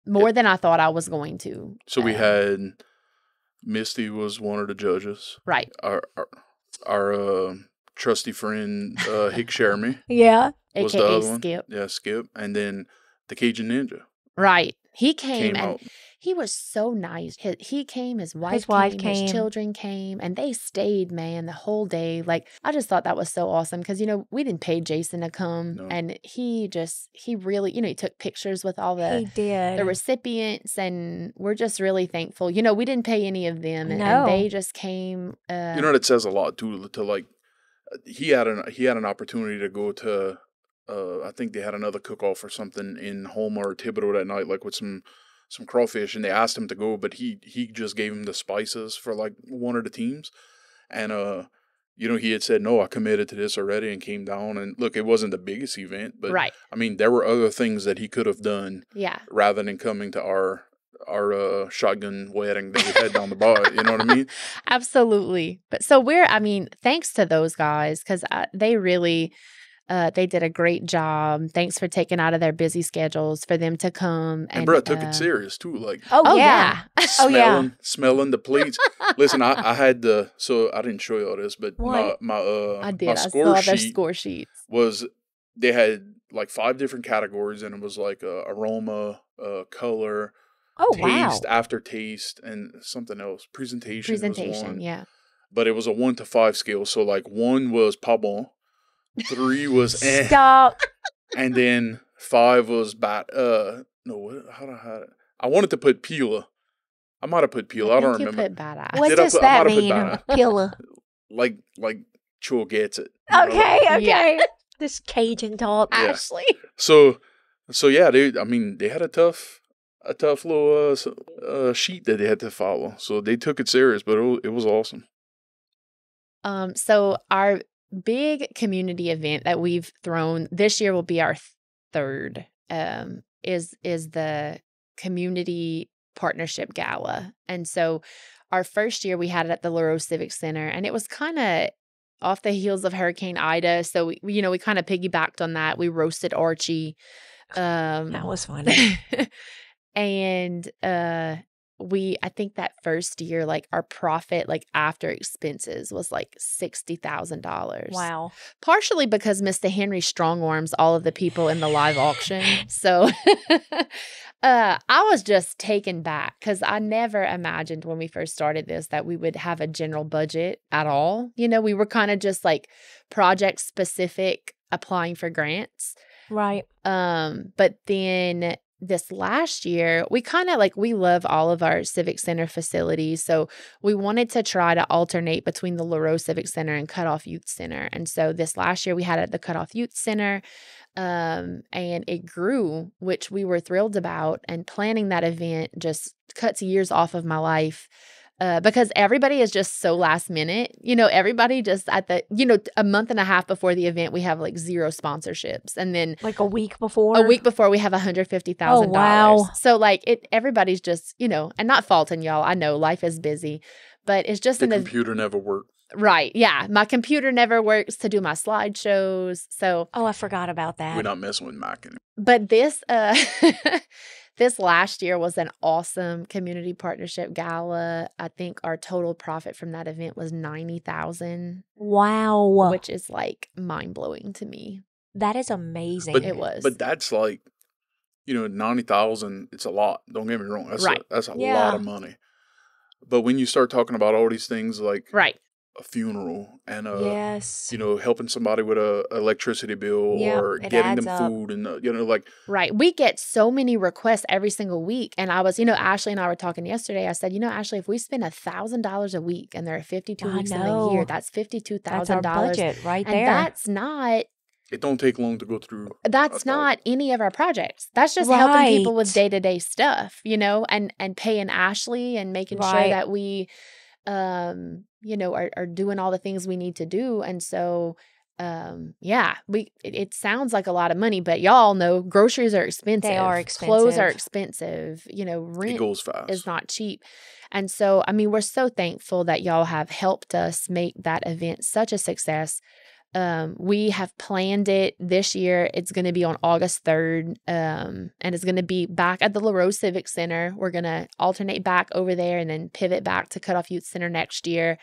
more than I thought I was going to. So we had Misty was one of the judges. Right. Our trusty friend Hick Sheremy. Yeah. Was AKA the other one. Skip. Yeah, Skip. And then the Cajun Ninja. Right. He came and out. he was so nice. He came, his wife came, his children came, and they stayed, man, the whole day. Like, I just thought that was so awesome because, we didn't pay Jason to come. No. And he really, he took pictures with all the recipients, and we're just really thankful. We didn't pay any of them, and they just came. That says a lot, too, to like, he had an opportunity to go to, I think they had another cook-off or something in Houma or Thibodeau that night, like with some crawfish, and they asked him to go, but he just gave him the spices for like one of the teams, and he had said, no, I committed to this already, and came down, and look, it wasn't the biggest event, but right. I mean, there were other things that he could have done, rather than coming to our shotgun wedding that we had down the bar. You know what I mean? Absolutely. But so thanks to those guys, because they really. They did a great job. Thanks for taking out of their busy schedules for them to come. And bro, took it serious too. Like, smelling the plates. Listen, I had so I didn't show you all this, but I did. My their score sheets was, they had like 5 different categories, and it was like aroma, color, taste, aftertaste, and something else. Presentation was one. Yeah. But it was a 1 to 5 scale. So like 1 was pas bon. 3 was Stop. And then 5 was how did I have it? I wanted to put Pila. I might have put Pila. I don't remember. Put badass. What does that mean? Pila. Like Chul gets it. Okay. Yeah. This Cajun talk. Yeah. Ashley. So yeah, they had a tough little sheet that they had to follow. So they took it serious, but it was awesome. So our big community event that we've thrown this year will be our 3rd, is the community partnership gala. And so our first year we had it at the Lareau Civic Center, and it was kind of off the heels of Hurricane Ida. So we kind of piggybacked on that. We roasted Archie. That was fun. And I think that first year, like our profit, like after expenses, was like $60,000. Wow. Partially because Mr. Henry strong arms all of the people in the live auction. So I was just taken back because I never imagined when we first started this that we would have a general budget at all. We were kind of just like project specific, applying for grants. Right. But then this last year, we kind of we love all of our Civic Center facilities. So we wanted to try to alternate between the Lareau Civic Center and Cutoff Youth Center. And so this last year we had it at the Cutoff Youth Center, and it grew, which we were thrilled about. And planning that event just cuts years off of my life. Because everybody is just so last minute. Everybody just at the, a month and a half before the event, we have 0 sponsorships. And then a week before? A week before, we have $150,000. Oh, wow. So everybody's just, and not faulting y'all. I know life is busy, but it's just the computer never worked. Right. Yeah. My computer never works to do my slideshows. So, Oh, I forgot about We're that. not messing with Mac anymore. but this this last year was an awesome community partnership gala. I think our total profit from that event was $90,000, Wow. which is like mind-blowing to me. That is amazing. But It was. But that's like, 90,000. It's a lot. Don't get me wrong. That's Right. that's a Yeah. lot of money. But when you start talking about all these things like Right. a funeral and Yes. helping somebody with a electricity bill Yeah, or it getting adds them up. food and like Right. We get so many requests every single week. And I was, Ashley and I were talking yesterday. I said, Ashley, if we spend $1,000 a week and there are 52 I weeks in the know. year, that's $52,000. That's our budget right And there. that's not it don't take long to go through. that's a not any of our projects. That's just helping people with Right. day-to-day stuff, and paying Ashley and making sure Right. that we are doing all the things we need to do. And so it sounds like a lot of money, but y'all know groceries are expensive. They are Clothes are expensive. expensive. It Rent goes fast. is not cheap. And so, we're so thankful that y'all have helped us make that event such a success. We have planned it this year. It's going to be on August 3rd, and it's going to be back at the LaRose Civic Center. We're going to alternate back over there and then pivot back to Cutoff Youth Center next year.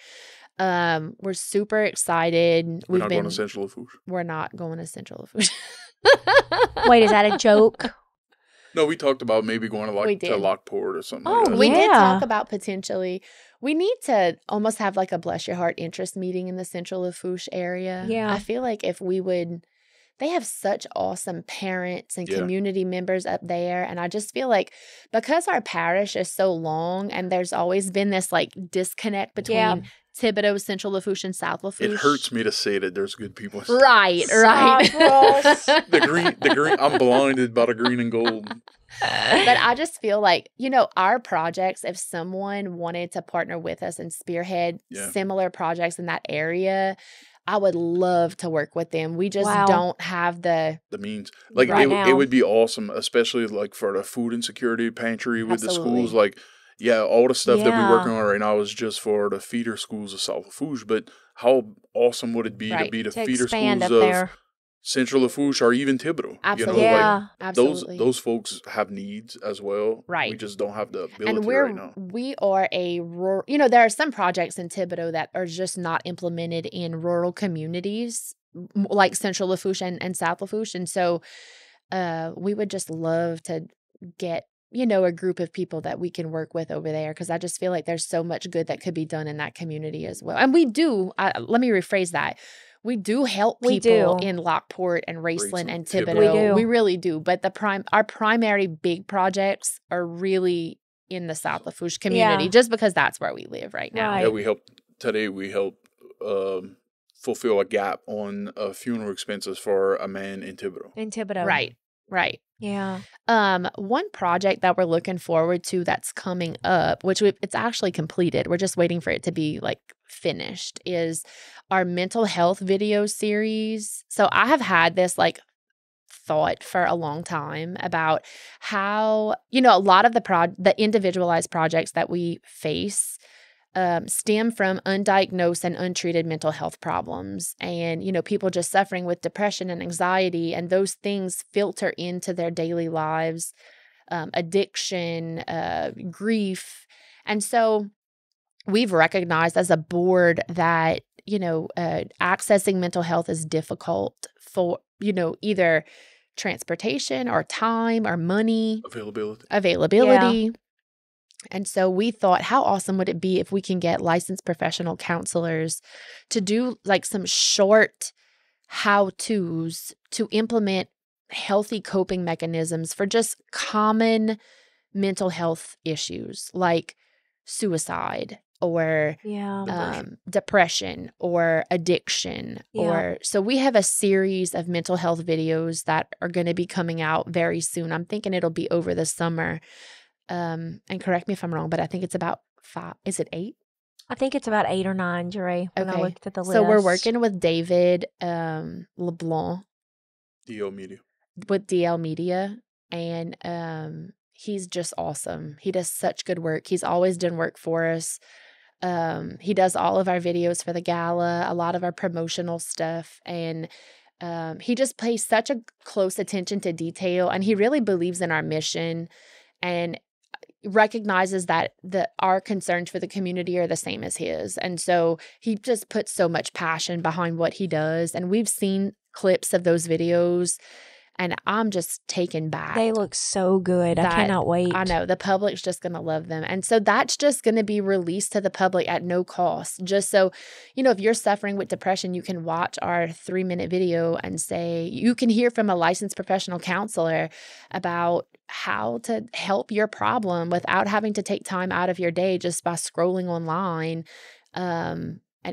We're super excited. We're not going to Central Lafourche. We're not going to Central Lafourche. Wait, is that a joke? No, we talked about maybe going to We to did. Lockport or something Oh, like that. We did Yeah. talk about potentially. We need to almost have like a Bless Your Heart interest meeting in the Central Lafourche area. Yeah. I feel like if we would, they have such awesome parents and Yeah. community members up there. And I just feel like because our parish is so long and there's always been this like disconnect between Yeah. Thibodeau, Central Lafourche, and South Lafourche. It hurts me to say that there's good people. Right. Stop, Ross. The green. I'm blinded by the green and gold. But I just feel like, our projects, if someone wanted to partner with us and spearhead Yeah. similar projects in that area, I would love to work with them. We just Wow. don't have the The means, like Right it now. would be awesome, especially like for the food insecurity pantry with the Absolutely. schools. Like, yeah, all the stuff that we're working Yeah. on right now is just for the feeder schools of South Lafourche. But how awesome would it be to Right. be the To feeder expand schools up of there. Central Lafourche or even Thibodeau? Absolutely. You know, Yeah. like absolutely. those folks have needs as well. Right. We just don't have the ability And right now. we are a rural, there are some projects in Thibodeau that are just not implemented in rural communities like Central Lafourche and South Lafourche. And so we would just love to get, a group of people that we can work with over there, because I just feel like there's so much good that could be done in that community as well. And we do, let me rephrase that. We do help We people do. in Lockport and Raceland and Thibodeau. Thibodeau. We do. We really do. But our primary big projects are really in the South Lafourche community, Yeah. just because that's where we live right now. Right. Yeah, we helped fulfill a gap on funeral expenses for a man in Thibodeau. In Thibodeau. Right. Yeah. One project that we're looking forward to that's coming up, which it's actually completed, we're just waiting for it to be like finished, is our mental health video series. So I have had this like thought for a long time about how, a lot of the individualized projects that we face stem from undiagnosed and untreated mental health problems, and people just suffering with depression and anxiety, and those things filter into their daily lives, addiction, grief. And so we've recognized as a board that accessing mental health is difficult for either transportation or time or money availability. Yeah. And so we thought, how awesome would it be if we can get licensed professional counselors to do like some short how-tos to implement healthy coping mechanisms for just common mental health issues like suicide or Yeah. depression or addiction. Yeah. So we have a series of mental health videos that are going to be coming out very soon. I'm thinking it'll be over the summer. And correct me if I'm wrong, but I think it's about 5. Is it 8? I think it's about 8 or 9, Jeray, when I Okay. looked at the list. So we're working with David LeBlanc DL Media. with DL Media, and he's just awesome. He does such good work. He's always done work for us. He does all of our videos for the gala, a lot of our promotional stuff, and he just pays such a close attention to detail, and he really believes in our mission and recognizes that our concerns for the community are the same as his. And so he just puts so much passion behind what he does. And we've seen clips of those videos, and I'm just taken back. They look so good. I cannot wait. I know. The public's just going to love them. And so that's just going to be released to the public at no cost. Just so, if you're suffering with depression, you can watch our 3-minute video and you can hear from a licensed professional counselor about how to help your problem without having to take time out of your day just by scrolling online.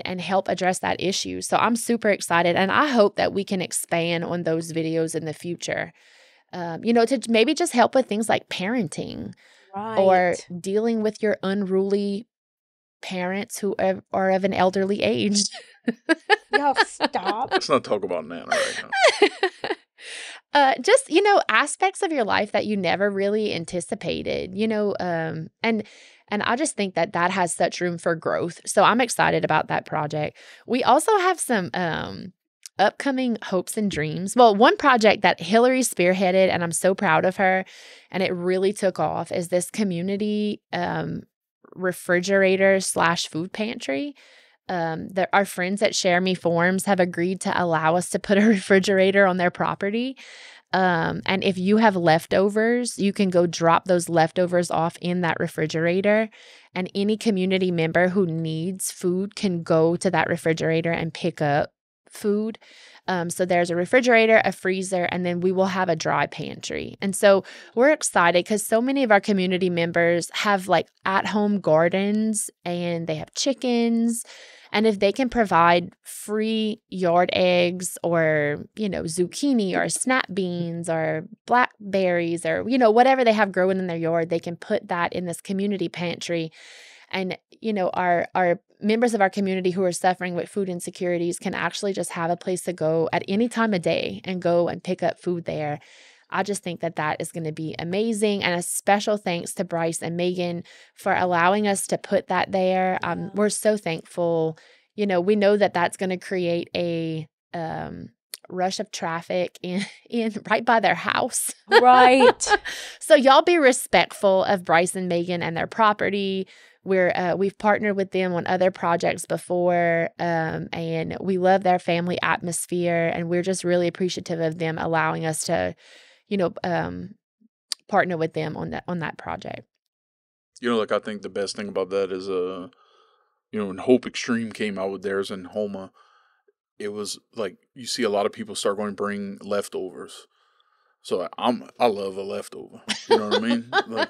And help address that issue. So I'm super excited. And I hope that we can expand on those videos in the future, to maybe just help with things like parenting or dealing with your unruly parents who are of an elderly age. Y'all stop. Let's not talk about Nana right now. Just, aspects of your life that you never really anticipated, and I just think that has such room for growth. So I'm excited about that project. We also have some upcoming hopes and dreams. Well, one project that Hillary spearheaded, and I'm so proud of her, and it really took off, is this community refrigerator / food pantry. Our friends at Share Me Forums have agreed to allow us to put a refrigerator on their property. And if you have leftovers, you can go drop those leftovers off in that refrigerator, and any community member who needs food can go to that refrigerator and pick up food. So there's a refrigerator, a freezer, and then we will have a dry pantry. And so we're excited because so many of our community members have like at-home gardens, and they have chickens. And if they can provide free yard eggs or, zucchini or snap beans or blackberries or, whatever they have growing in their yard, they can put that in this community pantry. And, our members of our community who are suffering with food insecurities can actually just have a place to go at any time of day and go and pick up food there. I just think that is going to be amazing. And a special thanks to Bryce and Megan for allowing us to put that there. We're so thankful. We know that that's going to create a rush of traffic in right by their house. Right. So y'all be respectful of Bryce and Megan and their property. We've partnered with them on other projects before, and we love their family atmosphere, and we're just really appreciative of them allowing us to partner with them on that project. I think the best thing about that is, when Hope Extreme came out with theirs in Homa, it was like you see a lot of people start going to bring leftovers. So I love a leftover. You know what I mean? Like,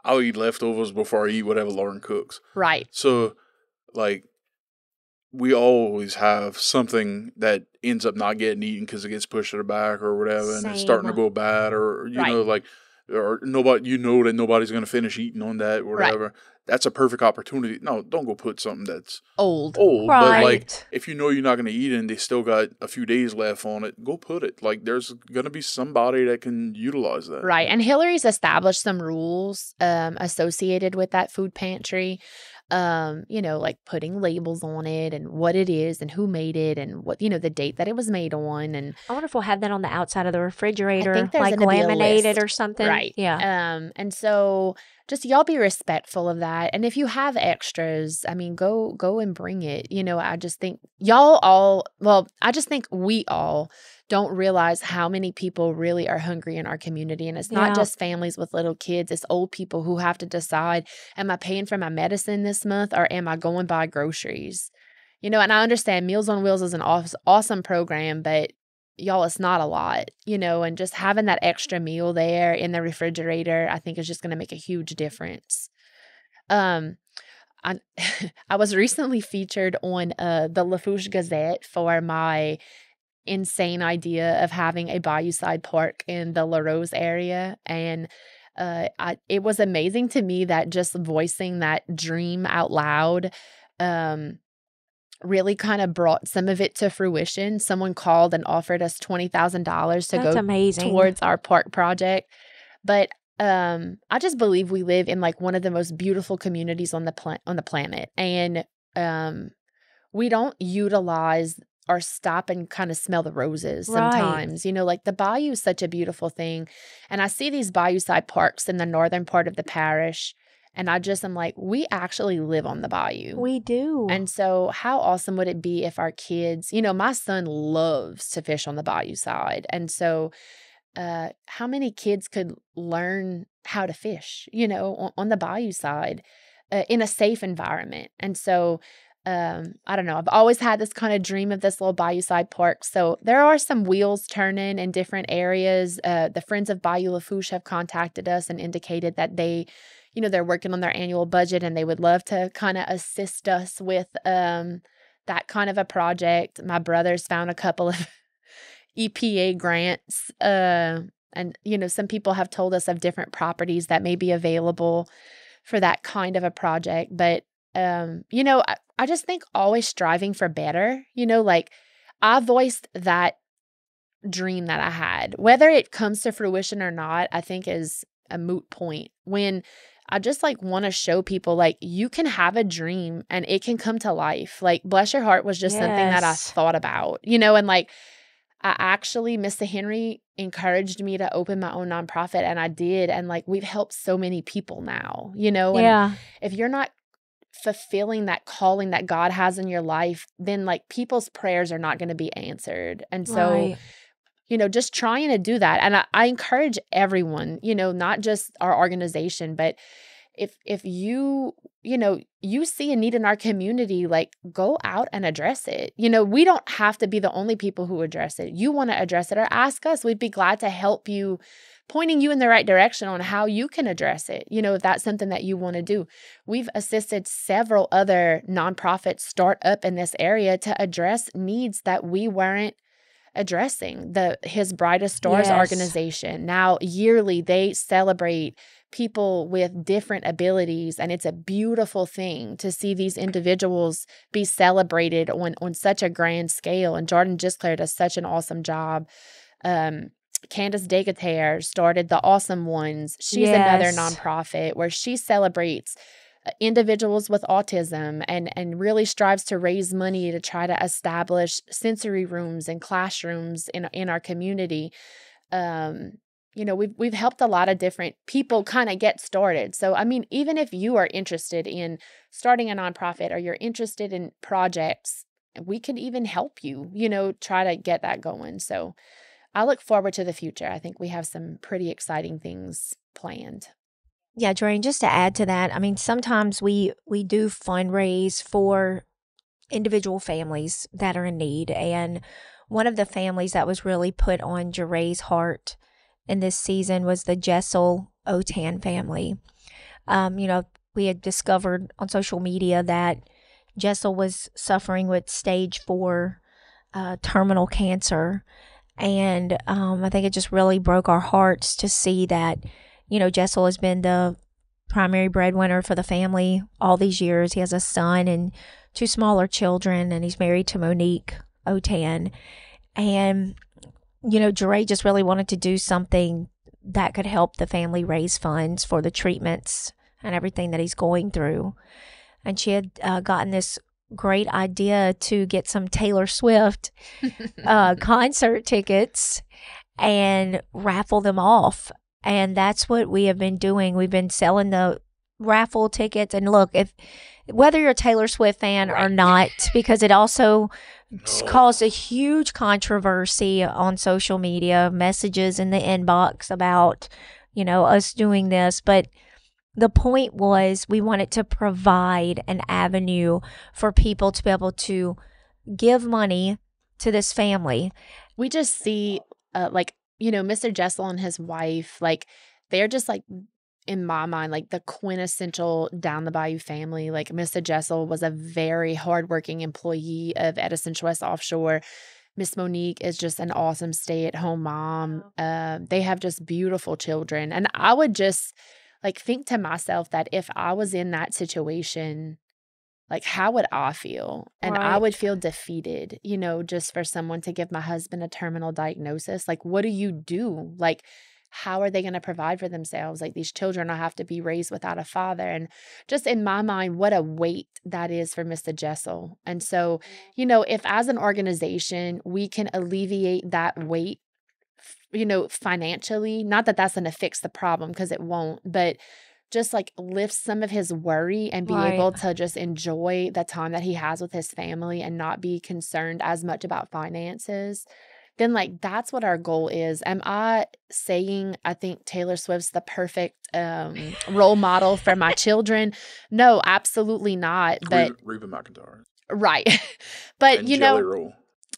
I'll eat leftovers before I eat whatever Lauren cooks. Right. So, we always have something that ends up not getting eaten because it gets pushed to the back or whatever, and it's starting to go bad, or or nobody, that nobody's going to finish eating on that or whatever. Right. That's a perfect opportunity. No, don't go put something that's old. Right. But if you're not going to eat it and they still got a few days left on it, go put it. There's going to be somebody that can utilize that. Right. And Hillary's established some rules associated with that food pantry. Like putting labels on it and what it is and who made it and what, the date that it was made on. And I wonder if we'll have that on the outside of the refrigerator, like laminated or something. Right. Yeah. And so just y'all be respectful of that. And if you have extras, go and bring it. I just think I just think we all don't realize how many people really are hungry in our community. And it's not just families with little kids. It's old people who have to decide, am I paying for my medicine this month or am I going buy groceries? And I understand Meals on Wheels is an awesome program, but y'all, it's not a lot, and just having that extra meal there in the refrigerator, I think is just going to make a huge difference. I was recently featured on the Lafourche Gazette for my insane idea of having a Bayou-side park in the La Rose area. And it was amazing to me that just voicing that dream out loud really kind of brought some of it to fruition. Someone called and offered us $20,000 to go amazing. towards our park project. But I just believe we live in like one of the most beautiful communities on the planet, and we don't utilize or stop and kind of smell the roses Right. sometimes. Like the bayou is such a beautiful thing, and I see these bayou side parks in the northern part of the parish, and I'm like, we actually live on the bayou. We do. And so how awesome would it be if our kids, my son loves to fish on the bayou side. And so how many kids could learn how to fish, on the bayou side in a safe environment? And so I don't know. I've always had this kind of dream of this little bayou side park. So there are some wheels turning in different areas. The Friends of Bayou Lafourche have contacted us and indicated that they're working on their annual budget and they would love to kind of assist us with that kind of a project. My brother's found a couple of EPA grants. And, some people have told us of different properties that may be available for that kind of a project. But, I just think always striving for better, like I voiced that dream that I had, whether it comes to fruition or not, I think is a moot point. When I just like want to show people like you can have a dream and it can come to life. Like Bless Your Heart was just something that I thought about, and like I actually, Mr. Henry encouraged me to open my own nonprofit, and I did. And like we've helped so many people now, and if you're not fulfilling that calling that God has in your life, then like people's prayers are not going to be answered. And so, just trying to do that. And I encourage everyone, not just our organization, but if you see a need in our community, like go out and address it. We don't have to be the only people who address it. You want to address it or ask us. We'd be glad to help you, pointing you in the right direction on how you can address it. If that's something that you want to do. We've assisted several other nonprofits start up in this area to address needs that we weren't addressing. His Brightest Stars organization. Now yearly they celebrate people with different abilities, and it's a beautiful thing to see these individuals be celebrated on such a grand scale. And Jordan Gisclair does such an awesome job. Candace Degater started the Awesome Ones. She's another nonprofit where she celebrates individuals with autism and really strives to raise money to try to establish sensory rooms and classrooms in our community. We've helped a lot of different people kind of get started. So, I mean, even if you are interested in starting a nonprofit or you're interested in projects, we could even help you, try to get that going. So I look forward to the future. I think we have some pretty exciting things planned. Yeah, Jeray, just to add to that, I mean, sometimes we do fundraise for individual families that are in need. And one of the families that was really put on Jeray's heart in this season was the Jessel Autin family. We had discovered on social media that Jessel was suffering with stage 4 terminal cancer. And I think it just really broke our hearts to see that, Jessel has been the primary breadwinner for the family all these years. He has a son and 2 smaller children, and he's married to Monique Autin. And, Jeray just really wanted to do something that could help the family raise funds for the treatments and everything that he's going through. And she had gotten this great idea to get some Taylor Swift concert tickets and raffle them off. And that's what we have been doing. We've been selling the raffle tickets. And look, whether you're a Taylor Swift fan or not, because it also caused a huge controversy on social media, messages in the inbox about, us doing this. But the point was we wanted to provide an avenue for people to be able to give money to this family. We just see Mr. Jessel and his wife, like they're just like, in my mind, like the quintessential down the bayou family. Like Mr. Jessel was a very hardworking employee of Edison West Offshore. Miss Monique is just an awesome stay-at-home mom. They have just beautiful children. And I would just think to myself that if I was in that situation, like how would I feel? And I would feel defeated, just for someone to give my husband a terminal diagnosis. Like, what do you do? Like, how are they going to provide for themselves? Like, these children will have to be raised without a father. And just in my mind, what a weight that is for Mr. Jessel. And so, if as an organization, we can alleviate that weight, financially, not that that's going to fix the problem, because it won't, but just like lift some of his worry and be Right. able to just enjoy the time that he has with his family and not be concerned as much about finances, then like that's what our goal is. Am I saying I think Taylor Swift's the perfect role model for my children? No, absolutely not. But Reba McEntire. right. But and Jelly Roll.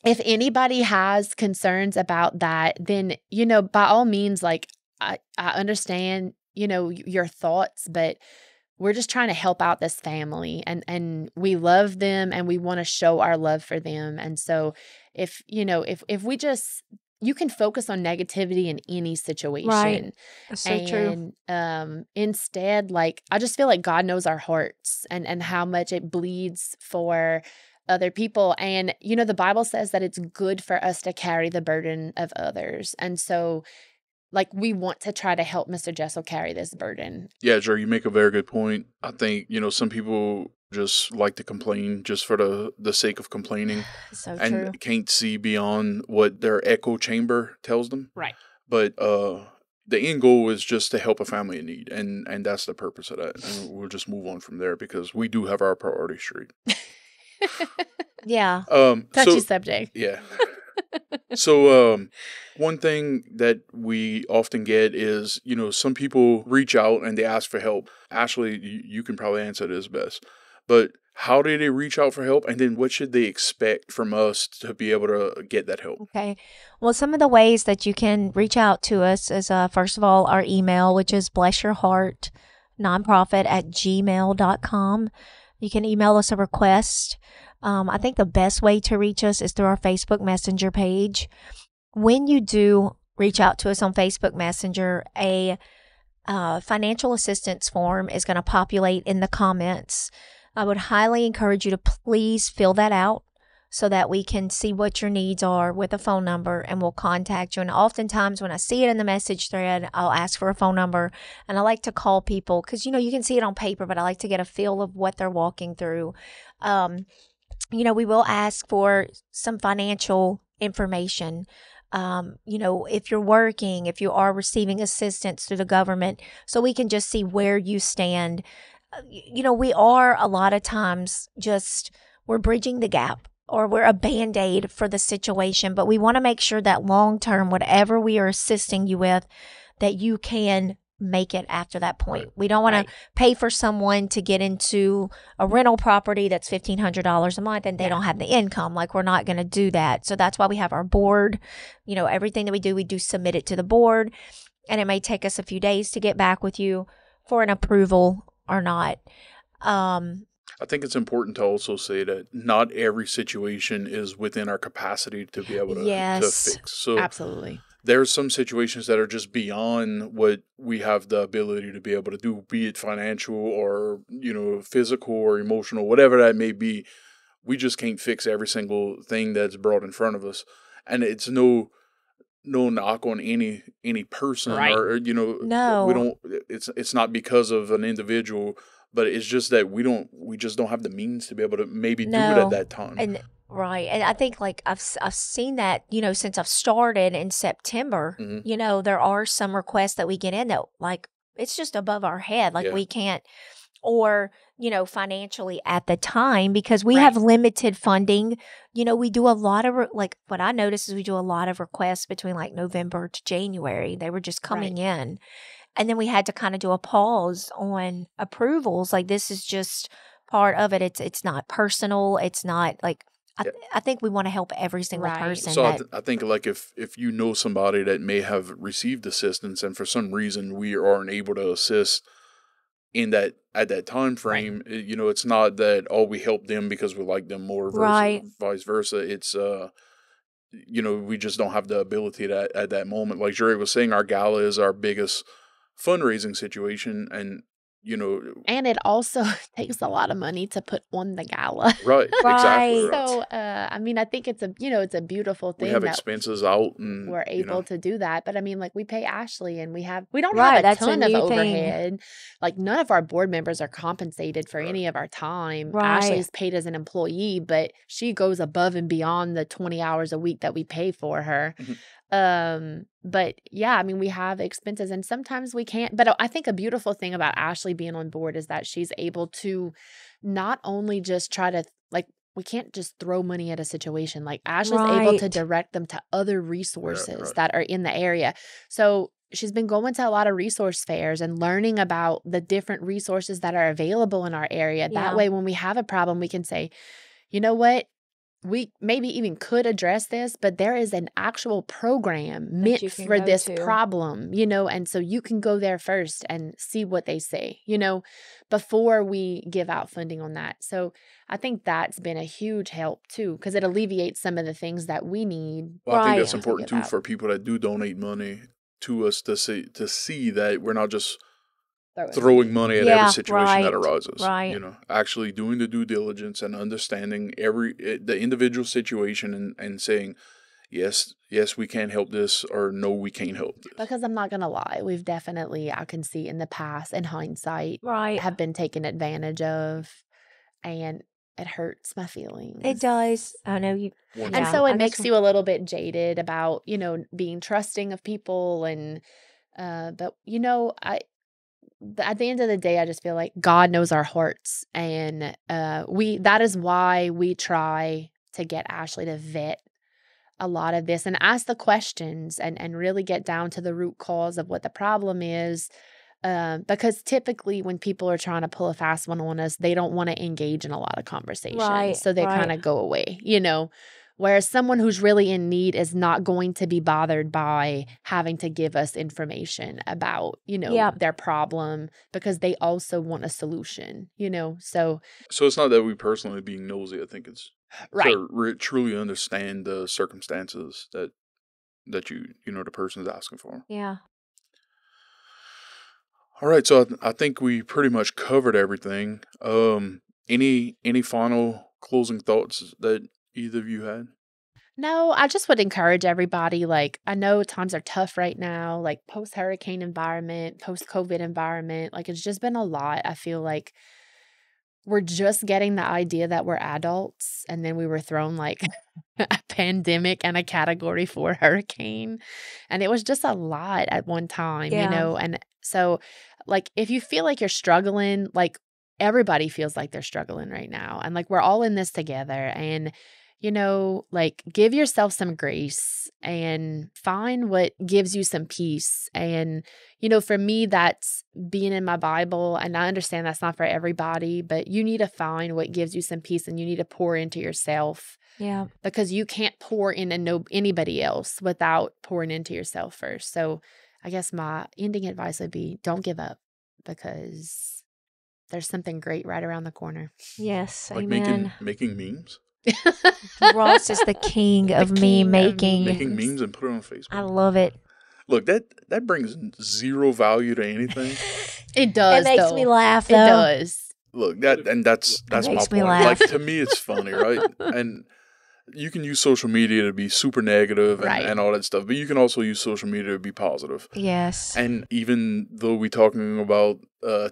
If anybody has concerns about that, then, by all means, like I understand, your thoughts, but we're just trying to help out this family, and we love them and we want to show our love for them. And so if we just, you can focus on negativity in any situation. Right. That's so true. And instead, like, I just feel like God knows our hearts and how much it bleeds for other people. And, the Bible says that it's good for us to carry the burden of others. And so, like, we want to try to help Mr. Jessel carry this burden. Yeah, Jer, you make a very good point. I think, some people just like to complain just for the sake of complaining. So and true. Can't see beyond what their echo chamber tells them. Right. But the end goal is just to help a family in need. And that's the purpose of that. And we'll just move on from there because we do have our priorities straight. Yeah. Touchy subject. Yeah. So one thing that we often get is, some people reach out and they ask for help. Ashley, you can probably answer this best. But how do they reach out for help? And then what should they expect from us to be able to get that help? Okay. Well, some of the ways that you can reach out to us is, first of all, our email, which is blessyourheartnonprofit@gmail.com. You can email us a request. I think the best way to reach us is through our Facebook Messenger page. When you do reach out to us on Facebook Messenger, a financial assistance form is going to populate in the comments. I would highly encourage you to please fill that out so that we can see what your needs are with a phone number, and we'll contact you. And oftentimes when I see it in the message thread, I'll ask for a phone number, and I like to call people because, you can see it on paper, but I like to get a feel of what they're walking through. We will ask for some financial information. If you're working, if you are receiving assistance through the government, so we can just see where you stand. We are a lot of times we're bridging the gap, or we're a Band-Aid for the situation, but we want to make sure that long-term, whatever we are assisting you with, that you can make it after that point. We don't want to pay for someone to get into a rental property that's $1,500 a month and they don't have the income. Like, we're not going to do that. So that's why we have our board. Everything that we do submit it to the board, and it may take us a few days to get back with you for an approval or not. I think it's important to also say that not every situation is within our capacity to be able to fix. So absolutely. There's some situations that are just beyond what we have the ability to be able to do, be it financial or, physical or emotional, whatever that may be. We just can't fix every single thing that's brought in front of us. And it's no knock on any person, or no. We don't. It's not because of an individual, but it's just that we just don't have the means to be able to maybe do it at that time. And right. And I think like I've seen that, since I've started in September, there are some requests that we get in that like it's just above our head. Like we can't, or, financially at the time, because we have limited funding. We do a lot of what I noticed is we do a lot of requests between like November to January. They were just coming in. And then we had to kind of do a pause on approvals. Like, this is just part of it. It's not personal. It's not like, I think we want to help every single person. So I think like if you know somebody that may have received assistance and for some reason we aren't able to assist in that at that time frame, it's not that we help them because we like them more vice versa. It's we just don't have the ability to at that moment. Like Jeray was saying, our gala is our biggest fundraising situation, and And it also takes a lot of money to put on the gala. Right, exactly. Right. Right. So, I mean, I think it's a beautiful thing We have that expenses out, and we're able to do that. But I mean, like, we pay Ashley, and we don't Right, have a that's a ton of new thing. overhead. Like, none of our board members are compensated for any of our time. Right. Ashley is paid as an employee, but she goes above and beyond the 20 hours a week that we pay for her. But yeah, I mean, we have expenses, and sometimes we can't. But I think a beautiful thing about Ashley being on board is that she's able to not only just try to, like, we can't just throw money at a situation. Like, Ashley's able to Right. direct them to other resources right. that are in the area. So she's been going to a lot of resource fairs and learning about the different resources that are available in our area. Yeah. That way, when we have a problem, we can say, you know what? We maybe even could address this, but there is an actual program meant you can for go this to. problem, and so you can go there first and see what they say, before we give out funding on that. So I think that's been a huge help too, because it alleviates some of the things that we need. Well, I think that's Right. important give too out. for people that do donate money to us to see that we're not just throwing money at Yeah, every situation that right, arises. right. Actually doing the due diligence and understanding the individual situation and saying, yes, we can help this, or no, we can't help this. Because I'm not going to lie, we've definitely, I can see in the past, in hindsight, Right. have been taken advantage of, and it hurts my feelings. It does. I know you. One And for so sure. it makes you a little bit jaded about, being trusting of people. And, but, at the end of the day, I just feel like God knows our hearts. And that is why we try to get Ashley to vet a lot of this and ask the questions and really get down to the root cause of what the problem is. Because typically when people are trying to pull a fast one on us, they don't want to engage in a lot of conversation. Right, So they right. kind of go away, Whereas someone who's really in need is not going to be bothered by having to give us information about, Yeah. their problem, because they also want a solution, So So it's not that we personally being nosy. I think it's right. to truly understand the circumstances that the person is asking for. Yeah. All right, so I think we pretty much covered everything. Any final closing thoughts that either of you had? No, I just would encourage everybody. Like, I know times are tough right now, like post-hurricane environment, post-COVID environment. Like, it's just been a lot. I feel like we're just getting the idea that we're adults, and then we were thrown like a pandemic and a Category 4 hurricane. And it was just a lot at one time, Yeah. And so, like, if you feel like you're struggling, like, everybody feels like they're struggling right now. And like, we're all in this together. And like, give yourself some grace and find what gives you some peace. And, for me, that's being in my Bible. And I understand that's not for everybody, but you need to find what gives you some peace, and you need to pour into yourself, Yeah. because you can't pour into anybody else without pouring into yourself first. So I guess my ending advice would be, don't give up, because there's something great right around the corner. Yes. Like Amen. making memes? Ross is the king of king meme of making. Making memes and put it on Facebook. I love it. Look, that brings zero value to anything. It does. It makes though. me laugh, It though. does. Look, that's my makes me point. laugh. Like, to me, it's funny, right? And you can use social media to be super negative Right. and all that stuff, but you can also use social media to be positive. Yes. And even though we're talking about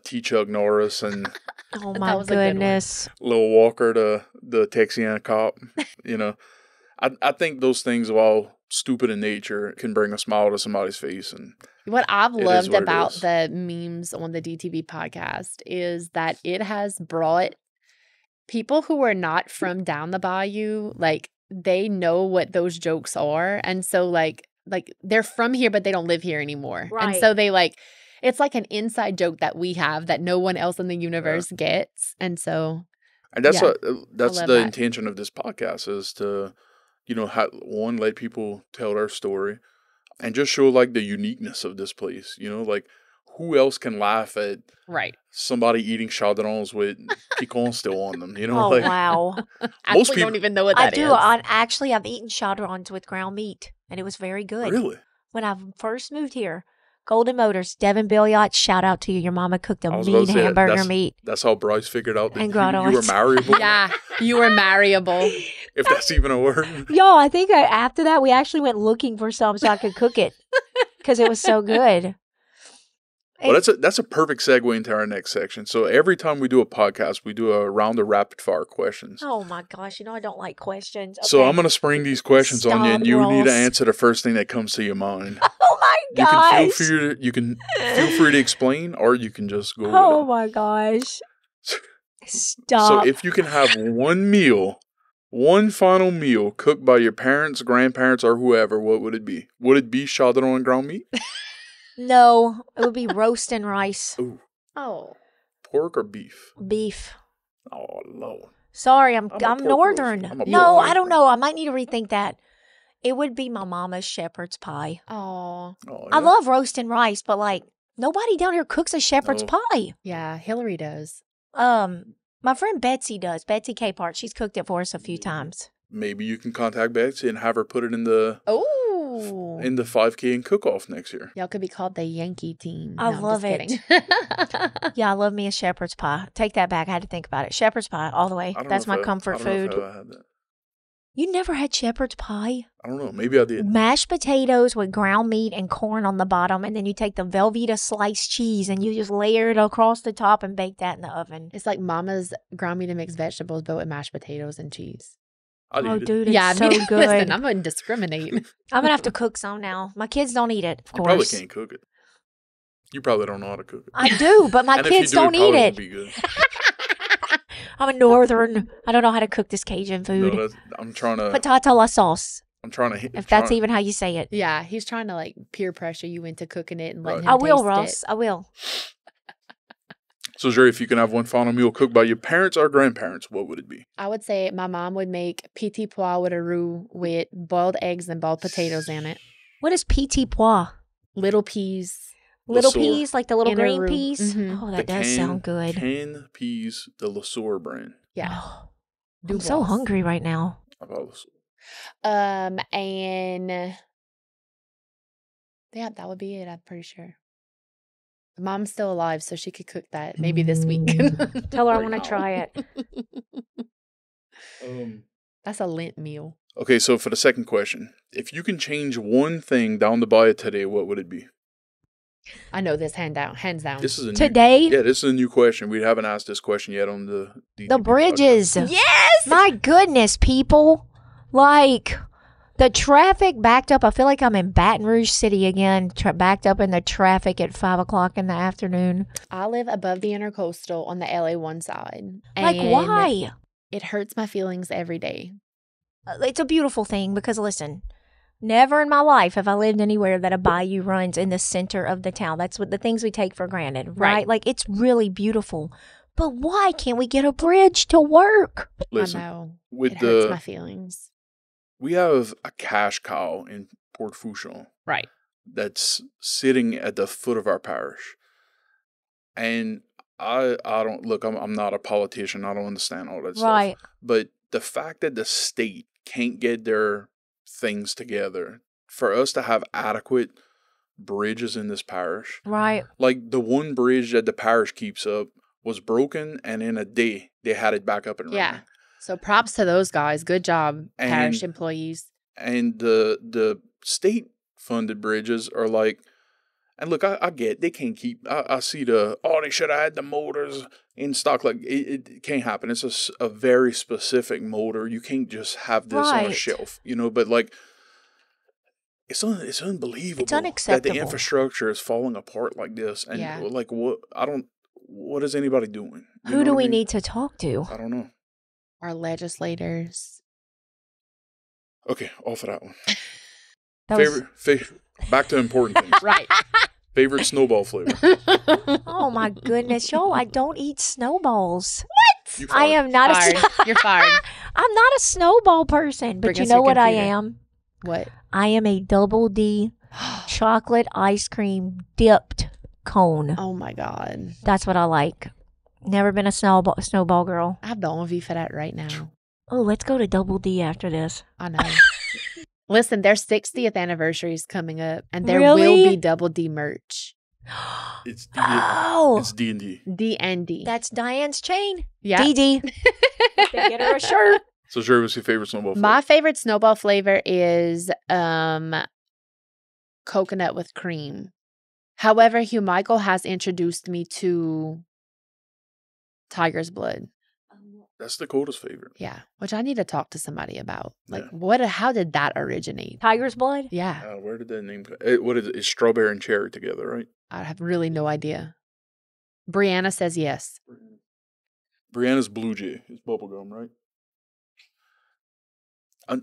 T. Chuck Norris and Oh That my was a good one. goodness. Lil Walker, the Texiana cop, I think those things, while stupid in nature, can bring a smile to somebody's face. And What I've It is loved what it about is. the memes on the DTV podcast is that it has brought people who are not from down the bayou, like, they know what those jokes are. And so like they're from here, but they don't live here anymore. And Right. so it's like an inside joke that we have that no one else in the universe gets. And so that's Yeah. that's love the that. intention of this podcast, is to, let people tell their story and just show like the uniqueness of this place. Like, who else can laugh at right. somebody eating chardonnays with piquant still on them? Oh, like, wow. Actually people- don't even know what I that do. is. I've eaten chaudrons with ground meat, and it was very good. Really? When I first moved here, Golden Motors, Devin Billiot, shout out to you. Your mama cooked a I was about mean to say, hamburger meat. That's how Bryce figured out that And you were grottos. marryable. Yeah, you were marryable. If that's even a word. Y'all, I think after that, we actually went looking for some so I could cook it because it was so good. Well, that's a perfect segue into our next section. So every time we do a podcast, we do a round of rapid fire questions. Oh my gosh, I don't like questions. So Okay. I'm going to spring these questions on you, and you need to Ross. answer the first thing that comes to your mind. Oh my gosh. You can feel free to explain, or you can just go Oh with my gosh. it. Stop. So if you can have one final meal cooked by your parents, grandparents, or whoever, what would it be? Would it be chardonnay and ground meat? No, it would be roast and rice. Ooh, Oh. pork or beef? Beef. Oh, Lord. Sorry, I'm I'm a pork northern. roast. I'm a No, pork I don't roast. know. I might need to rethink that. It would be my mama's shepherd's pie. Oh. Oh, I yeah? love roast and rice, but like nobody down here cooks a shepherd's No. pie. Yeah, Hillary does. My friend Betsy does. Betsy Capehart. She's cooked it for us a few times. Maybe you can contact Betsy and have her put it in the Oh. 5K and cook-off next year. Y'all could be called the Yankee team. I No, I'm love just it. kidding. Yeah, I love me a shepherd's pie. Take that back. I had to think about it. Shepherd's pie all the way. I don't That's know my if comfort I don't know if food. I had that. You never had shepherd's pie? I don't know. Maybe I did. Mashed potatoes with ground meat and corn on the bottom, and then you take the Velveeta sliced cheese and you just layer it across the top and bake that in the oven. It's like Mama's ground meat and mixed vegetables, but with mashed potatoes and cheese. I'd Oh, eat it. dude, it's Yeah, so listen, good. I'm going to discriminate. I'm going to have to cook some now. My kids don't eat it, of You probably course. can't cook it. You probably don't know how to cook it. I do, but my And if you kids do, don't it probably eat won't it. be good. I'm a northern. I don't know how to cook this Cajun food. No, I'm trying to. Potato la sauce, hit. if that's even how you say it. Yeah, he's trying to like peer pressure you into cooking it and letting Right. him I will, taste Ross. it. I will. So, Jeray, if you can have one final meal cooked by your parents or grandparents, what would it be? I would say my mom would make petit pois with a roux with boiled eggs and boiled potatoes in it. What is petit pois? Little peas. Little Lesueur. peas, like the little In a green roux. peas? Mhm. Oh, that does sound good. Canned peas, the Lesueur brand. Yeah. Oh, I'm so Dubois. hungry right now. How about Lesueur? And yeah, that would be it, I'm pretty sure. Mom's still alive, so she could cook that maybe this week. Tell her I Right want now. to try it. That's a Lent meal. Okay, so for the second question, if you can change one thing down the bayou today, what would it be? I know this hands down. This is a Today, New, yeah, this is a new question. We haven't asked this question yet on the the bridges. Yes! My goodness, people. Like, the traffic backed up. I feel like I'm in Baton Rouge City again, backed up in the traffic at 5 o'clock in the afternoon. I live above the intercoastal on the LA1 side. Like, and why? It hurts my feelings every day. It's a beautiful thing because, listen, never in my life have I lived anywhere that a bayou runs in the center of the town. That's what the things we take for granted, right? Right. Like, it's really beautiful. But why can't we get a bridge to work? Listen, I know. with It hurts my the feelings. we have a cash cow in Port Fouchon Right. that's sitting at the foot of our parish, and I don't look. I'm not a politician. I don't understand all that Right. stuff. But the fact that the state can't get their things together for us to have adequate bridges in this parish, Right. like the one bridge that the parish keeps up was broken, and in a day they had it back up and running. Yeah. So props to those guys. Good job, parish And- employees. And the state funded bridges are like, and look, I get they can't keep. I see they should have had the motors in stock. Like it can't happen. It's a very specific motor. You can't just have this on a Right. shelf, But like, it's unbelievable that unacceptable. the infrastructure is falling apart like this. And Yeah. like, what is anybody doing? You Who know do what I we mean? need to talk to? I don't know. Our legislators. Okay, off of that one. That was- Back to important things. Right. Favorite snowball flavor. oh my goodness, y'all! I don't eat snowballs. You I fired. am not a. Fired. You're fired. I'm not a snowball person, but Bring you us know your what I computer. am? What? I am a double D chocolate ice cream dipped cone. Oh my God. That's what I like. Never been a snowball girl. I have the envy for that right now. Oh, let's go to Double D after this. I know. Listen, their 60th anniversary is coming up, and there Really? will be Double D merch. It's D. Oh, It's D&D. D&D. that's Diane's chain. Yeah. DD. Get her a shirt. So, Jeray, what's your favorite snowball flavor? My favorite snowball flavor is coconut with cream. However, Hugh Michael has introduced me to Tiger's Blood. That's Dakota's favorite. Yeah, which I need to talk to somebody about. Like, Yeah. how did that originate? Tiger's blood. Yeah, Where did that name come? What is it? It's strawberry and cherry together, right? I have really no idea. Brianna says yes. Brianna's Blue Jay. It's bubblegum, right?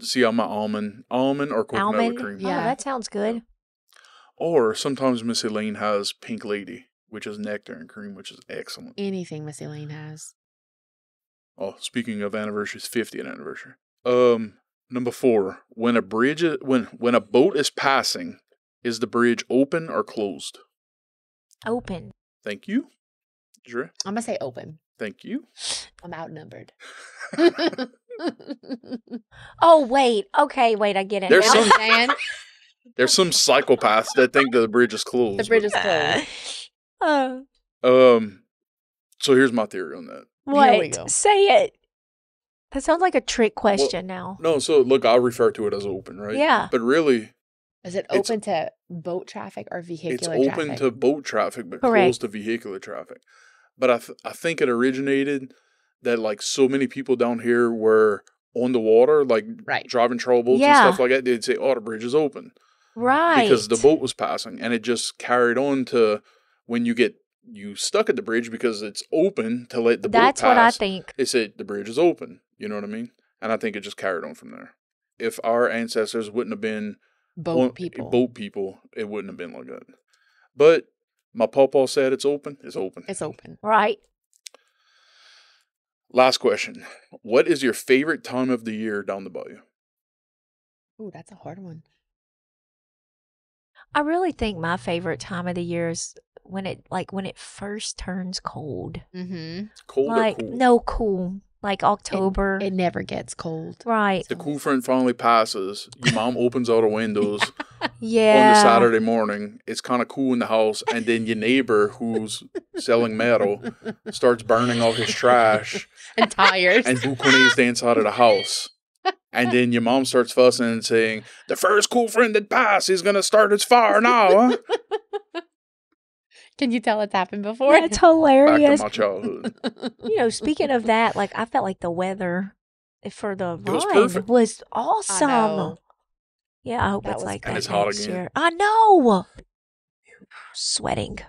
See, I'm an almond or coconut Almond. with cream. Yeah. Oh, that sounds good. Or sometimes Miss Elaine has Pink Lady, which is nectar and cream, which is excellent. Anything Miss Elaine has. Oh, speaking of anniversaries, 50th anniversary. Number 4. When a boat is passing, is the bridge open or closed? Open. Thank you. Jeray? I'm gonna say open. Thank you. I'm outnumbered. Oh, wait. Okay, wait. I get it. There's now. some- There's some psychopaths that think that the bridge is closed. The bridge is closed. So here's my theory on that. Here we go. What? Say it. That sounds like a trick question now. No, so look, I'll refer to it as open, right? Yeah. But really, Is it It's- open to boat traffic or vehicular it's traffic? open to boat traffic, but Correct. closed to vehicular traffic. But I think it originated that like so many people down here were on the water, like Right. driving trawl boats Yeah. and stuff like that. They'd say, "Oh, the bridge is open," Right. because the boat was passing, and it just carried on to when you stuck at the bridge because it's open to let the That's boat pass. what I think. They said the bridge is open. You know what I mean? And I think it just carried on from there. If our ancestors wouldn't have been boat people. boat people, it wouldn't have been like that. But my pawpaw said it's open. It's open. It's open. Right. Last question. What is your favorite time of the year down the bayou? Ooh, that's a hard one. I really think my favorite time of the year is when it first turns cold. Mm-hmm. Cold Like or cool? no cool. Like October. It never gets cold. Right. The cool front finally passes. Your mom opens all the windows Yeah. on the Saturday morning. It's kind of cool in the house. And then your neighbor who's selling metal starts burning all his trash And tires. and boucones the inside of the house. And then your mom starts fussing and saying, "The first cool friend that passed is going to start his fire now, huh?" Can you tell it's happened before? That's Back to hilarious. my childhood. Speaking of that, like I felt like the weather for the was run perfect. was awesome. know. Yeah, I hope That it's was like And that it's hot next again. year. I know. Sweating.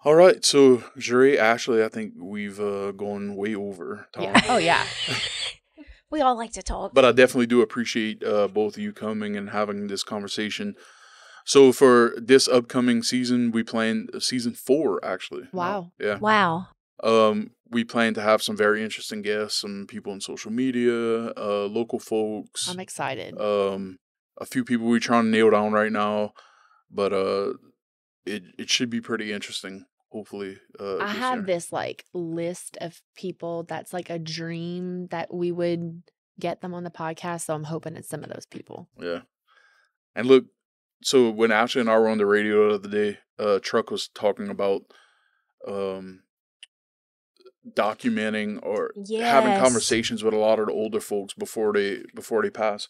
All right. So, Jeray, Ashley, I think we've gone way over time. Yeah. Oh, yeah. We all like to talk. But I definitely do appreciate both of you coming and having this conversation. So for this upcoming season, we plan season 4, actually. Wow. Yeah. Wow. We plan to have some very interesting guests, some people on social media, local folks, I'm excited. a few people we're trying to nail down right now, but it should be pretty interesting. Hopefully, I this have year. this like list of people that's like a dream that we would get them on the podcast. So I'm hoping it's some of those people. Yeah. And look, so when Ashley and I were on the radio the other day, Truck was talking about documenting or having Yes. conversations with a lot of the older folks before they pass.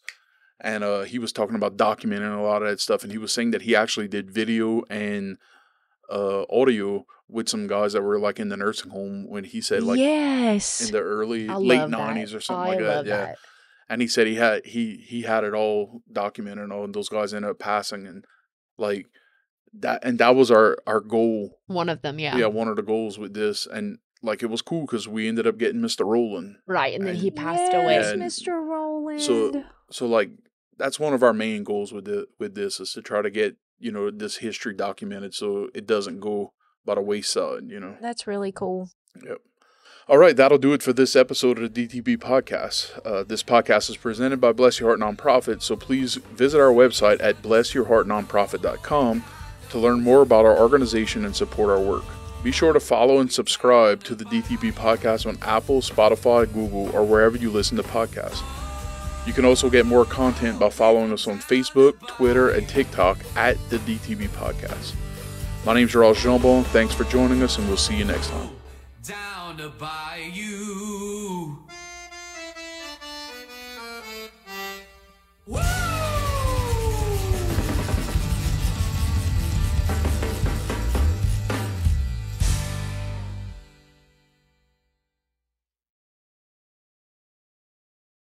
And he was talking about documenting a lot of that stuff, and he was saying that he actually did video and audio with some guys that were like in the nursing home when he said like yes. in the early I late love that. 90s or something I like that. love Yeah. that. And he said he had it all documented and all, and those guys ended up passing, and like that was our goal. One of them, yeah. Yeah, one of the goals with this, and like it was cool because we ended up getting Mr. Rowland. Right. And then he And- passed Yes, away. And Mr. Rowland. So like that's one of our main goals with this is to try to get this history documented so it doesn't go by the wayside. That's really cool. Yep. All right, that'll do it for this episode of the DTB podcast. This podcast is presented by Bless Your Heart Nonprofit, so please visit our website at blessyourheartnonprofit.com to learn more about our organization and support our work. Be sure to follow and subscribe to the DTB podcast on Apple, Spotify, Google, or wherever you listen to podcasts. You can also get more content by following us on Facebook, Twitter, and TikTok at the DTB Podcast. My name's Jeray Jambon. Thanks for joining us, and we'll see you next time. Down to buy you.